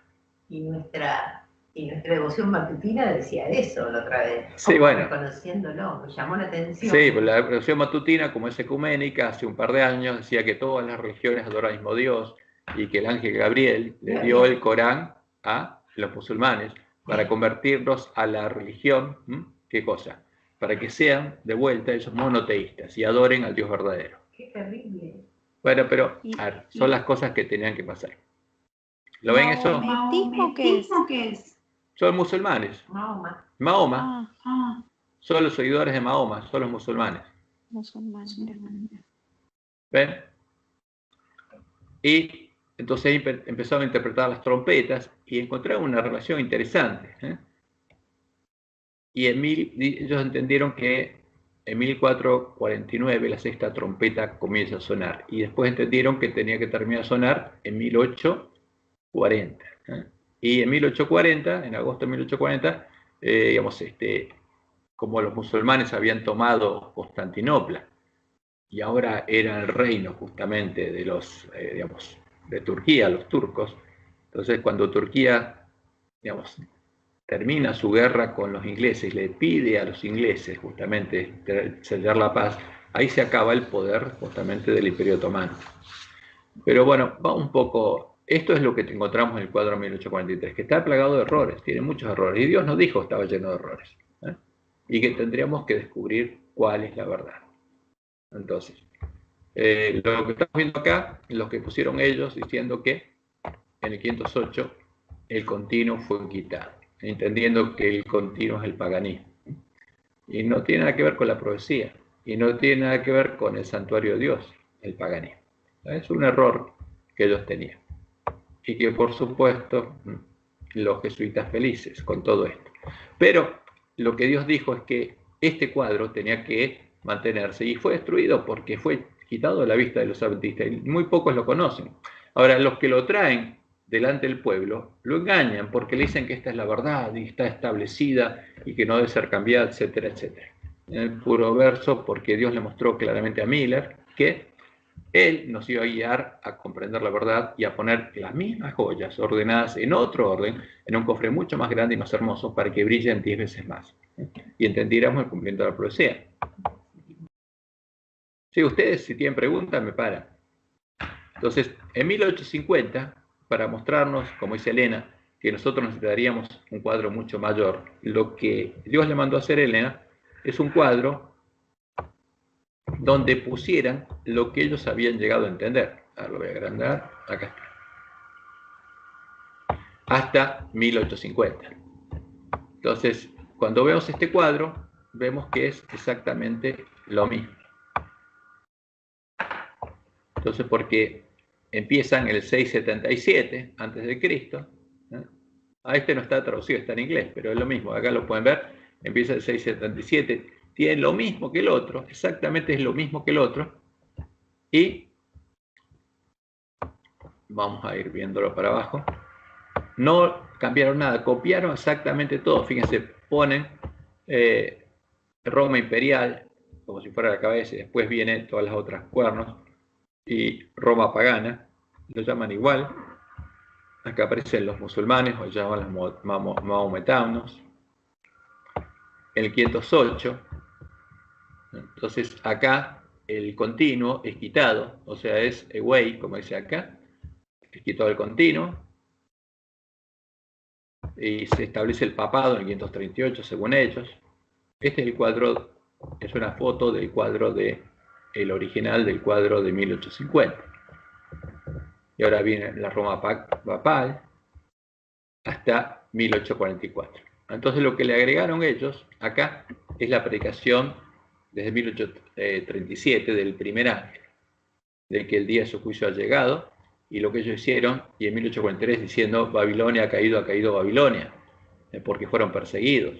Y nuestra devoción matutina decía eso la otra vez. Sí, bueno. Reconociéndolo, me llamó la atención. Sí, pues la devoción matutina, como es ecuménica, hace un par de años decía que todas las religiones adoran al mismo Dios y que el ángel Gabriel le dio el Corán a los musulmanes para convertirlos a la religión. ¿Qué cosa? Para que sean de vuelta esos monoteístas y adoren al Dios verdadero. Qué terrible. Bueno, pero a ver, son las cosas que tenían que pasar. ¿Lo ven eso? ¿Maometismo qué es? Son musulmanes. Mahoma. Son los seguidores de Mahoma, son los musulmanes. Musulmanes. ¿Ven? Y entonces ahí empezaron a interpretar las trompetas y encontraron una relación interesante. Y ellos entendieron que en 1449 la sexta trompeta comienza a sonar. Y después entendieron que tenía que terminar a sonar en 1840. Y en 1840, en agosto de 1840, como los musulmanes habían tomado Constantinopla, y ahora era el reino justamente de los, de Turquía, los turcos. Entonces, cuando Turquía, termina su guerra con los ingleses, le pide a los ingleses justamente sellar la paz, ahí se acaba el poder justamente del Imperio Otomano. Pero bueno, va un poco, esto es lo que encontramos en el cuadro 1843, que está plagado de errores, tiene muchos errores, y Dios nos dijo que estaba lleno de errores, y que tendríamos que descubrir cuál es la verdad. Entonces, lo que estamos viendo acá, los que pusieron ellos diciendo que en el 508 el continuo fue quitado, entendiendo que el continuo es el paganismo. Y no tiene nada que ver con la profecía, y no tiene nada que ver con el santuario de Dios, el paganismo. Es un error que ellos tenían. Y que por supuesto los jesuitas felices con todo esto. Pero lo que Dios dijo es que este cuadro tenía que mantenerse y fue destruido porque fue quitado de la vista de los adventistas y muy pocos lo conocen. Ahora, los que lo traen delante del pueblo lo engañan porque le dicen que esta es la verdad y está establecida y que no debe ser cambiada, etcétera, etcétera. En el puro verso, porque Dios le mostró claramente a Miller que Él nos iba a guiar a comprender la verdad y a poner las mismas joyas ordenadas en otro orden, en un cofre mucho más grande y más hermoso para que brillen 10 veces más. Y entendiéramos el cumplimiento de la profecía. Sí, ustedes si tienen preguntas me paran. Entonces, en 1850, para mostrarnos, como dice Elena, que nosotros necesitaríamos un cuadro mucho mayor, lo que Dios le mandó a hacer a Elena es un cuadro donde pusieran lo que ellos habían llegado a entender. Ahora lo voy a agrandar, acá está. Hasta 1850. Entonces, cuando vemos este cuadro, vemos que es exactamente lo mismo. Entonces, porque empiezan el 677 antes de Cristo. A este no está traducido, está en inglés, pero es lo mismo. Acá lo pueden ver. Empieza el 677. Tiene lo mismo que el otro, exactamente es lo mismo que el otro. Y vamos a ir viéndolo para abajo. No cambiaron nada, copiaron exactamente todo. Fíjense, ponen Roma imperial, como si fuera la cabeza, y después vienen todas las otras cuernos, y Roma pagana, lo llaman igual. Acá aparecen los musulmanes, o llaman los maometanos. En el 508, entonces acá el continuo es quitado, o sea, es away, como dice acá, es quitado el continuo, y se establece el papado en el 538, según ellos. Este es el cuadro, es una foto del cuadro el original del cuadro de 1850. Y ahora viene la Roma papal hasta 1844. Entonces lo que le agregaron ellos acá es la predicación desde 1837 del primer ángel, del que el día de su juicio ha llegado, y lo que ellos hicieron, y en 1843 diciendo Babilonia ha caído Babilonia, porque fueron perseguidos.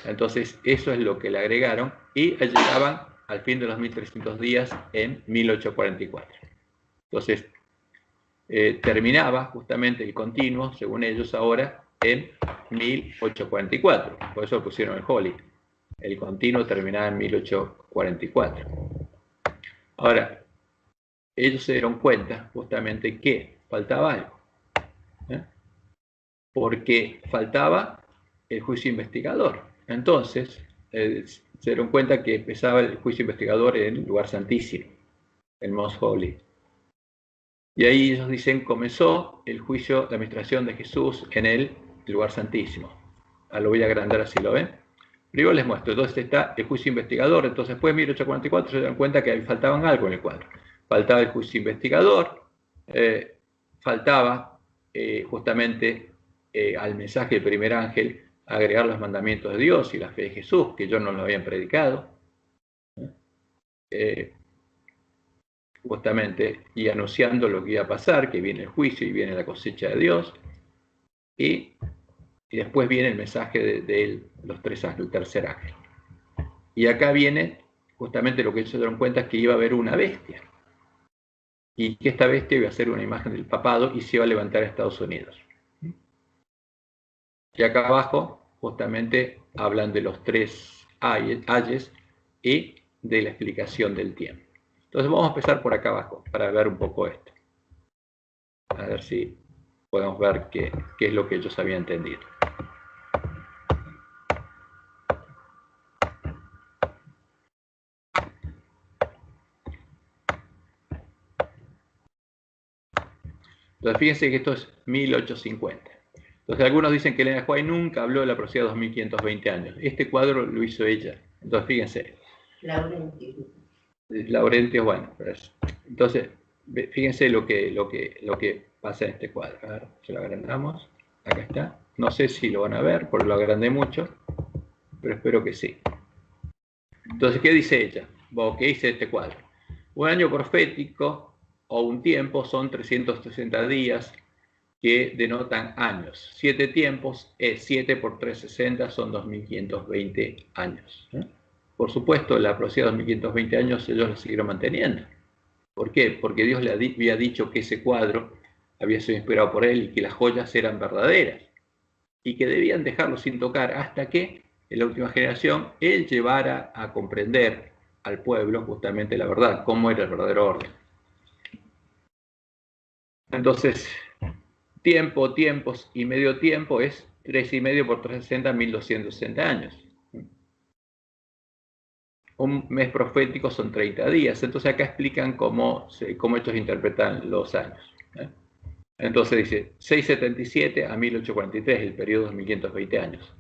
Entonces eso es lo que le agregaron, y llegaban al fin de los 1300 días en 1844. Entonces terminaba justamente el continuo, según ellos ahora, en 1844. Por eso pusieron el Holy. El continuo terminaba en 1844. Ahora, ellos se dieron cuenta justamente que faltaba algo. Porque faltaba el juicio investigador. Entonces, se dieron cuenta que empezaba el juicio investigador en el lugar santísimo, el Most Holy. Y ahí ellos dicen, comenzó el juicio de administración de Jesús en el lugar santísimo. Lo voy a agrandar así, ¿lo ven? Primero les muestro, entonces está el juicio investigador, entonces después de 1844 se dan cuenta que faltaban algo en el cuadro. Faltaba el juicio investigador, faltaba justamente al mensaje del primer ángel agregar los mandamientos de Dios y la fe de Jesús, que ellos no lo habían predicado. justamente, y anunciando lo que iba a pasar, que viene el juicio y viene la cosecha de Dios, y después viene el mensaje de los tres ángeles, el tercer ángel. Y acá viene justamente lo que ellos se dieron cuenta, es que iba a haber una bestia, y que esta bestia iba a ser una imagen del papado y se iba a levantar a Estados Unidos. Y acá abajo justamente hablan de los tres ayes y de la explicación del tiempo. Entonces vamos a empezar por acá abajo para ver un poco esto. A ver si podemos ver qué es lo que ellos habían entendido. Entonces fíjense que esto es 1850. Entonces algunos dicen que Elena de White nunca habló de la profecía de 2520 años. Este cuadro lo hizo ella. Entonces fíjense. Laurentius, bueno. Entonces, fíjense lo que pasa en este cuadro. A ver, se lo agrandamos. Acá está. No sé si lo van a ver porque lo agrandé mucho, pero espero que sí. Entonces, ¿qué dice ella? Bueno, ¿qué dice este cuadro? Un año profético o un tiempo son 360 días que denotan años. 7 tiempos es 7 por 360, son 2520 años. Por supuesto, la profecía de 2520 años ellos la siguieron manteniendo. ¿Por qué? Porque Dios le había dicho que ese cuadro había sido inspirado por él y que las joyas eran verdaderas y que debían dejarlo sin tocar hasta que en la última generación él llevara a comprender al pueblo justamente la verdad, cómo era el verdadero orden. Entonces, tiempo, tiempos y medio tiempo es 3,5 por 360, 1260 años. Un mes profético son 30 días. Entonces acá explican cómo ellos interpretan los años. Entonces dice 677 a 1843, el periodo de 1520 años.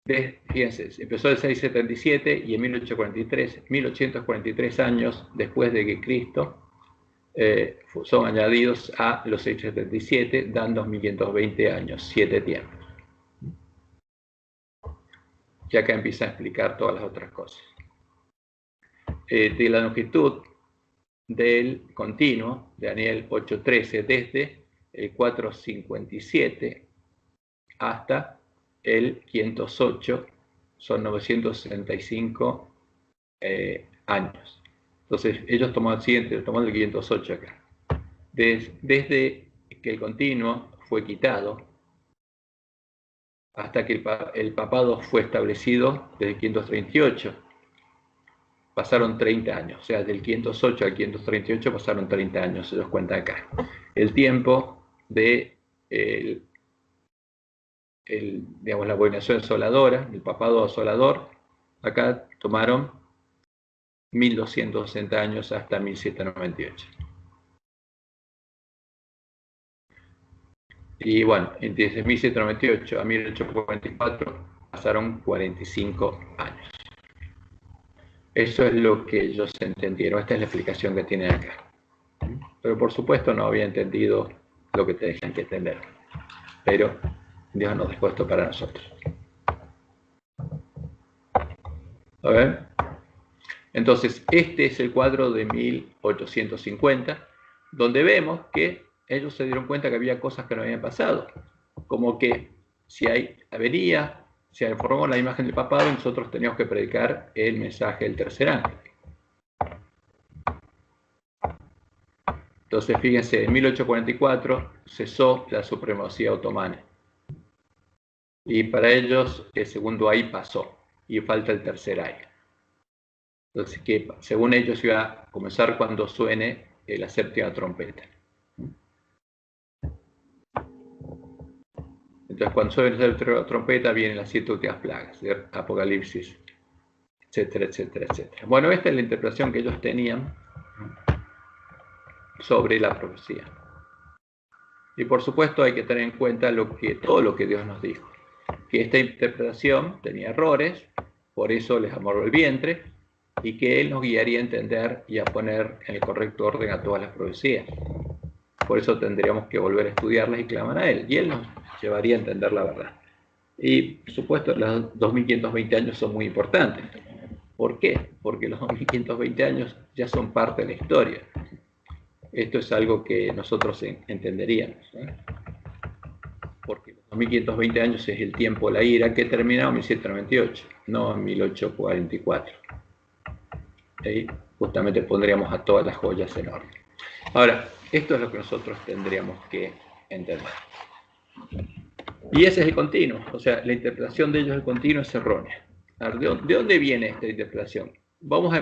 Fíjense, empezó el 677 y en 1843 años después de que Cristo son añadidos a los 677, dando 1520 años, 7 tiempos. Y acá empieza a explicar todas las otras cosas. De la longitud del continuo de Daniel 8:13 desde el 457 hasta el 508 son 965 años. Entonces ellos toman el siguiente, toman el 508 acá. Desde que el continuo fue quitado hasta que el papado fue establecido desde el 538. Pasaron 30 años, o sea, del 508 al 538 pasaron 30 años, se los cuenta acá. El tiempo de digamos, la gobernación asoladora, el papado asolador, acá tomaron 1260 años hasta 1798. Y bueno, desde 1798 a 1844 pasaron 45 años. Eso es lo que ellos entendieron. Esta es la explicación que tienen acá. Pero por supuesto no había entendido lo que tenían que entender. Pero Dios nos dejó esto para nosotros. ¿A ver? Entonces, este es el cuadro de 1850, donde vemos que ellos se dieron cuenta que había cosas que no habían pasado. Como que si se formó la imagen del papado, nosotros teníamos que predicar el mensaje del tercer ángel. Entonces, fíjense, en 1844 cesó la supremacía otomana. Y para ellos, el segundo ay pasó, y falta el tercer ay. Entonces, que según ellos iba a comenzar cuando suene la séptima trompeta. Entonces, cuando suene la séptima trompeta, vienen las 7 últimas plagas, de Apocalipsis, etcétera, etcétera, etcétera. Bueno, esta es la interpretación que ellos tenían sobre la profecía. Y por supuesto hay que tener en cuenta todo lo que Dios nos dijo. Que esta interpretación tenía errores, por eso les amarró el vientre, y que Él nos guiaría a entender y a poner en el correcto orden a todas las profecías. Por eso tendríamos que volver a estudiarlas y clamar a Él, y Él nos llevaría a entender la verdad. Y por supuesto los 2520 años son muy importantes, ¿Por qué? Porque los 2520 años ya son parte de la historia. Esto es algo que nosotros entenderíamos, ¿eh? Porque los 2520 años es el tiempo de la ira que terminó en 1798, no en 1844. Ahí justamente pondríamos a todas las joyas en orden. Ahora, esto es lo que nosotros tendríamos que entender. Y ese es el continuo, o sea, la interpretación de ellos del continuo es errónea. A ver, ¿de dónde viene esta interpretación? Vamos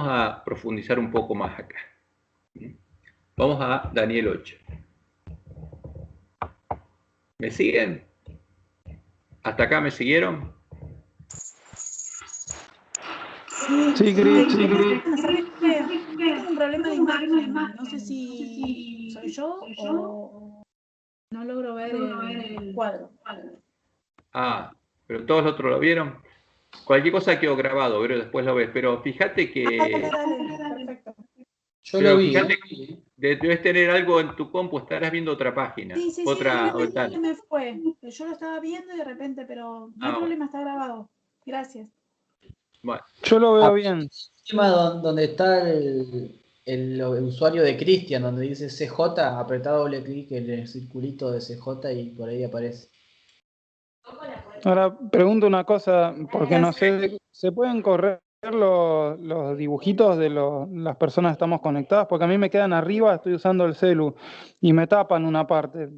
a profundizar un poco más acá. Vamos a Daniel 8. ¿Me siguen? ¿Hasta acá me siguieron? Sí, Cris, sí, Cris. Tengo un problema de imagen. No sé si soy yo o no logro ver el cuadro. Ah, pero todos los otros lo vieron. Cualquier cosa quedó grabado, pero después lo ves. Pero fíjate que... Perfecto. Yo lo vi. Fíjate que debes tener algo en tu compu, estarás viendo otra página. Sí, Otra, de repente me fue. Yo lo estaba viendo y de repente, pero no hay problema, está grabado. Gracias. Bueno. Yo lo veo bien. El tema donde está el usuario de Cristian, donde dice CJ, apretá doble clic en el circulito de CJ y por ahí aparece. Ahora pregunto una cosa, porque no sé, ¿se pueden correr los dibujitos de las personas que estamos conectadas? Porque a mí me quedan arriba, estoy usando el celu y me tapan una parte.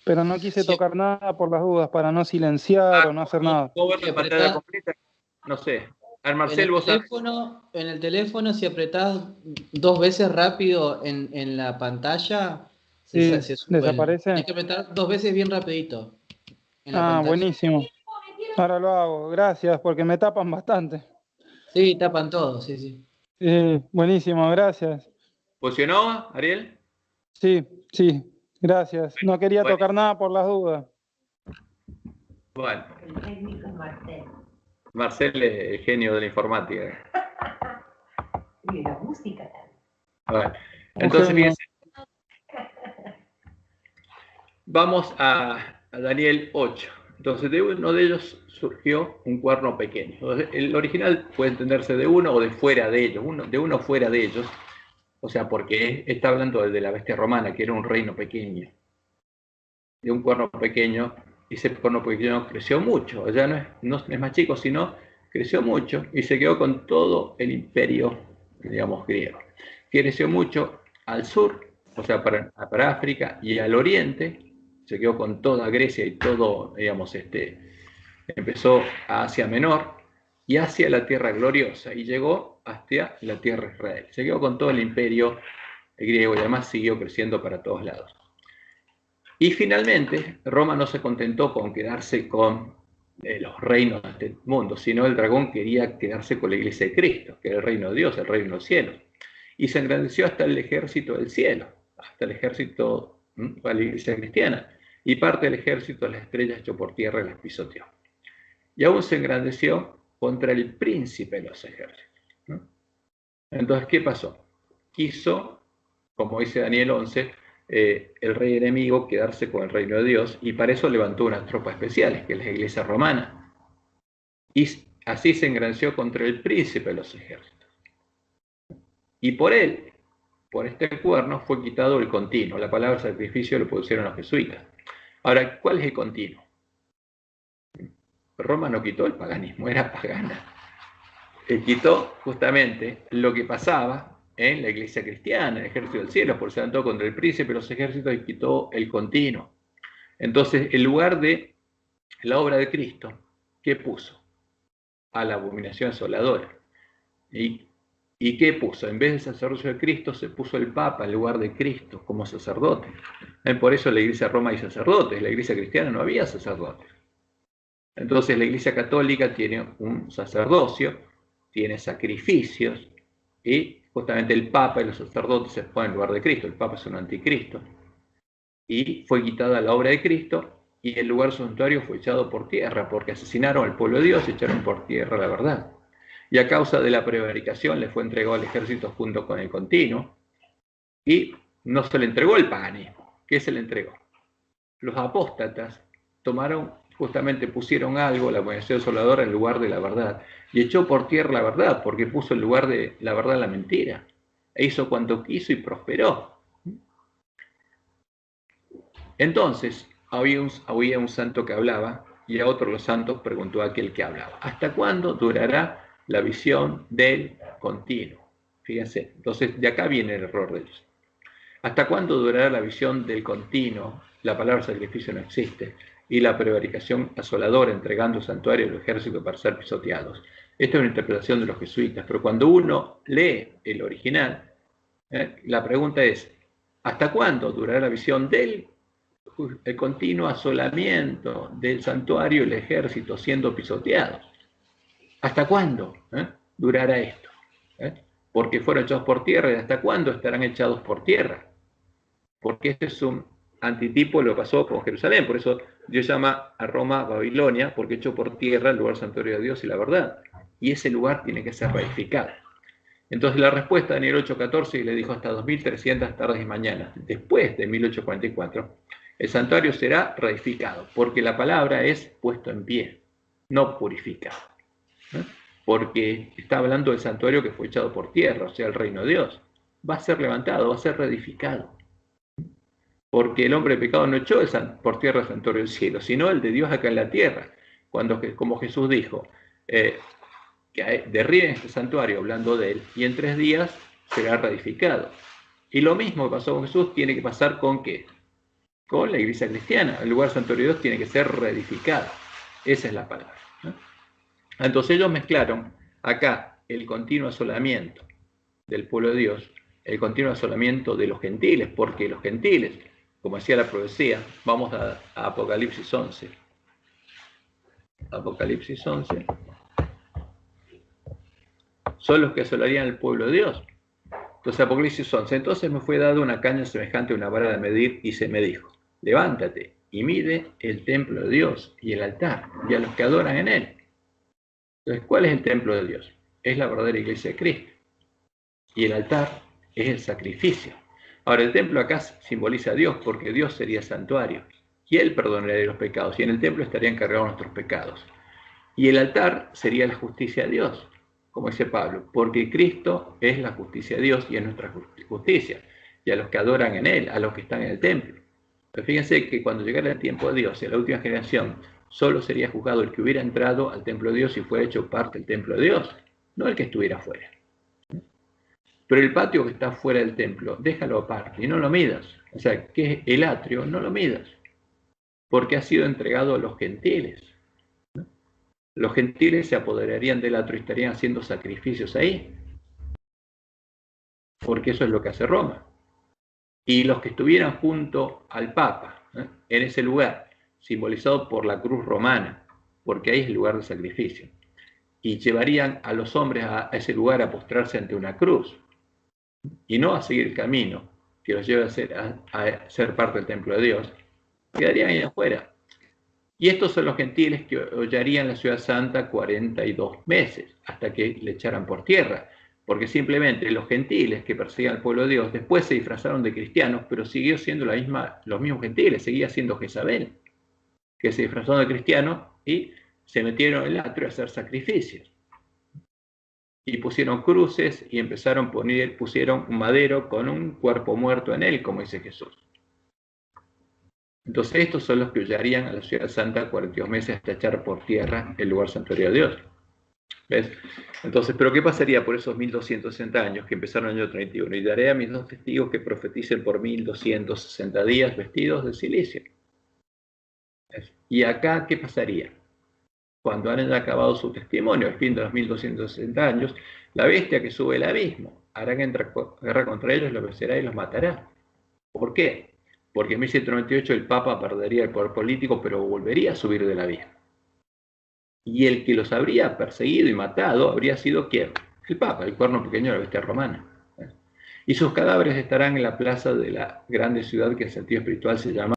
Pero no quise tocar nada por las dudas, para no silenciar o no hacer nada. ¿Puedo ver la pantalla completa? No sé. A ver, Marcel, vos en el teléfono, si apretás 2 veces rápido en la pantalla, sí, se sube. desaparece. Hay que apretar 2 veces bien rapidito. Buenísimo. Ahora lo hago, gracias, porque me tapan bastante. Sí, tapan todo, sí. Buenísimo, gracias. ¿Funcionó, Ariel? Sí, gracias. No quería tocar nada por las dudas. Bueno. El técnico es Marcel. Marcel es el genio de la informática. Y de la música también. Bueno, entonces fíjense. Vamos a Daniel 8. Entonces de uno de ellos surgió un cuerno pequeño. Entonces, el original puede entenderse de uno o de fuera de ellos, de uno fuera de ellos. O sea, porque está hablando de la bestia romana, que era un reino pequeño. De un cuerno pequeño, y ese cuerno pequeño creció mucho. Ya no es más chico, sino creció mucho y se quedó con todo el imperio, digamos, griego. Creció mucho al sur, o sea, para África, y al oriente, se quedó con toda Grecia y todo, digamos, empezó a Asia Menor y hacia la Tierra Gloriosa y llegó hasta la Tierra Israel. Se quedó con todo el imperio griego y además siguió creciendo para todos lados. Y finalmente, Roma no se contentó con quedarse con los reinos de este mundo, sino el dragón quería quedarse con la iglesia de Cristo, que era el reino de Dios, el reino de los cielos. Y se engrandeció hasta el ejército del cielo, hasta el ejército de la iglesia cristiana. Y parte del ejército de las estrellas echó por tierra y las pisoteó. Y aún se engrandeció contra el príncipe de los ejércitos, ¿no? Entonces, ¿qué pasó? Quiso, como dice Daniel 11, el rey enemigo quedarse con el reino de Dios, y para eso levantó unas tropas especiales, que es la iglesia romana. Y así se engrandeció contra el príncipe de los ejércitos. Y por él, por este cuerno, fue quitado el continuo. La palabra sacrificio lo pusieron los jesuitas. Ahora, ¿cuál es el continuo? Roma no quitó el paganismo, era pagana. Quitó justamente lo que pasaba en la iglesia cristiana, el ejército del cielo, por se levantó contra el príncipe de los ejércitos y quitó el continuo. Entonces, en lugar de la obra de Cristo, ¿qué puso? A la abominación asoladora. ¿Y qué puso? En vez del sacerdocio de Cristo, se puso el Papa en lugar de Cristo como sacerdote. Por eso en la iglesia de Roma hay sacerdotes, en la iglesia cristiana no había sacerdotes. Entonces la iglesia católica tiene un sacerdocio, tiene sacrificios, y justamente el Papa y los sacerdotes se ponen en lugar de Cristo. El Papa es un anticristo. Y fue quitada la obra de Cristo, y el lugar santuario fue echado por tierra, porque asesinaron al pueblo de Dios y echaron por tierra la verdad. Y a causa de la prevaricación le fue entregado al ejército junto con el continuo, y no se le entregó el paganismo. ¿Qué se le entregó? Los apóstatas tomaron justamente pusieron algo, la abominación desoladora, en lugar de la verdad, y echó por tierra la verdad, porque puso en lugar de la verdad la mentira, e hizo cuanto quiso y prosperó. Entonces, había un santo que hablaba, y a otro de los santos preguntó a aquel que hablaba: ¿hasta cuándo durará la visión del continuo? Fíjense, entonces de acá viene el error de ellos. ¿Hasta cuándo durará la visión del continuo? La palabra sacrificio no existe. Y la prevaricación asoladora, entregando santuario al ejército para ser pisoteados. Esta es una interpretación de los jesuitas, pero cuando uno lee el original, la pregunta es: ¿hasta cuándo durará la visión del el continuo asolamiento del santuario y el ejército siendo pisoteados? ¿Hasta cuándo durará esto? Porque fueron echados por tierra, ¿y hasta cuándo estarán echados por tierra? Porque este es un antitipo de lo que pasó con Jerusalén. Por eso Dios llama a Roma Babilonia, porque echó por tierra el lugar santuario de Dios y la verdad. Y ese lugar tiene que ser reedificado. Entonces la respuesta de Daniel 8:14 le dijo: hasta 2300 tardes y mañanas, después de 1844, el santuario será reedificado, porque la palabra es puesto en pie, no purificado. Porque está hablando del santuario que fue echado por tierra, o sea, el reino de Dios. Va a ser levantado, va a ser reedificado. Porque el hombre de pecado no echó por tierra el santuario del cielo, sino el de Dios acá en la tierra. Cuando, como Jesús dijo, que derriben este santuario, hablando de él, y en 3 días será reedificado. Y lo mismo que pasó con Jesús tiene que pasar con ¿qué? Con la iglesia cristiana. El lugar santuario de Dios tiene que ser reedificado. Esa es la palabra. Entonces ellos mezclaron acá el continuo asolamiento del pueblo de Dios, el continuo asolamiento de los gentiles, porque los gentiles, como decía la profecía, vamos a Apocalipsis 11. Apocalipsis 11. Son los que asolarían el pueblo de Dios. Entonces Apocalipsis 11. Entonces me fue dado una caña semejante a una vara de medir, y se me dijo: levántate y mide el templo de Dios y el altar, y a los que adoran en él. Entonces, ¿cuál es el templo de Dios? Es la verdadera iglesia de Cristo. Y el altar es el sacrificio. Ahora, el templo acá simboliza a Dios, porque Dios sería santuario, y Él perdonaría los pecados, y en el templo estarían cargados nuestros pecados. Y el altar sería la justicia de Dios, como dice Pablo, porque Cristo es la justicia de Dios y es nuestra justicia, y a los que adoran en Él, a los que están en el templo. Pero fíjense que cuando llegara el tiempo de Dios, en la última generación, solo sería juzgado el que hubiera entrado al templo de Dios y fuera hecho parte del templo de Dios, no el que estuviera fuera. Pero el patio que está fuera del templo, déjalo aparte y no lo midas. O sea, que es el atrio, no lo midas, porque ha sido entregado a los gentiles. Los gentiles se apoderarían del atrio y estarían haciendo sacrificios ahí, porque eso es lo que hace Roma. Y los que estuvieran junto al Papa, en ese lugar, simbolizado por la cruz romana, porque ahí es el lugar de sacrificio, y llevarían a los hombres a ese lugar a postrarse ante una cruz, y no a seguir el camino que los lleva a ser parte del templo de Dios, quedarían ahí afuera. Y estos son los gentiles que hollarían la ciudad santa 42 meses, hasta que le echaran por tierra, porque simplemente los gentiles que perseguían al pueblo de Dios después se disfrazaron de cristianos, pero siguió siendo los mismos gentiles, seguía siendo Jezabel, que se disfrazaron de cristianos y se metieron en el atrio a hacer sacrificios. Y pusieron cruces y pusieron un madero con un cuerpo muerto en él, como dice Jesús. Entonces estos son los que hullarían a la ciudad santa 42 meses hasta echar por tierra el lugar santuario de Dios. ¿Ves? Entonces, ¿pero qué pasaría por esos 1260 años que empezaron en el año 31? Y daré a mis 2 testigos que profeticen por 1260 días vestidos de silicio. ¿Ves? Y acá, ¿qué pasaría? Cuando han acabado su testimonio, al fin de los 1260 años, la bestia que sube el abismo hará guerra contra ellos, los vencerá y los matará. ¿Por qué? Porque en 1798 el Papa perdería el poder político, pero volvería a subir del abismo. Y el que los habría perseguido y matado habría sido ¿quién? El Papa, el cuerno pequeño de la bestia romana. Y sus cadáveres estarán en la plaza de la grande ciudad que en sentido espiritual se llama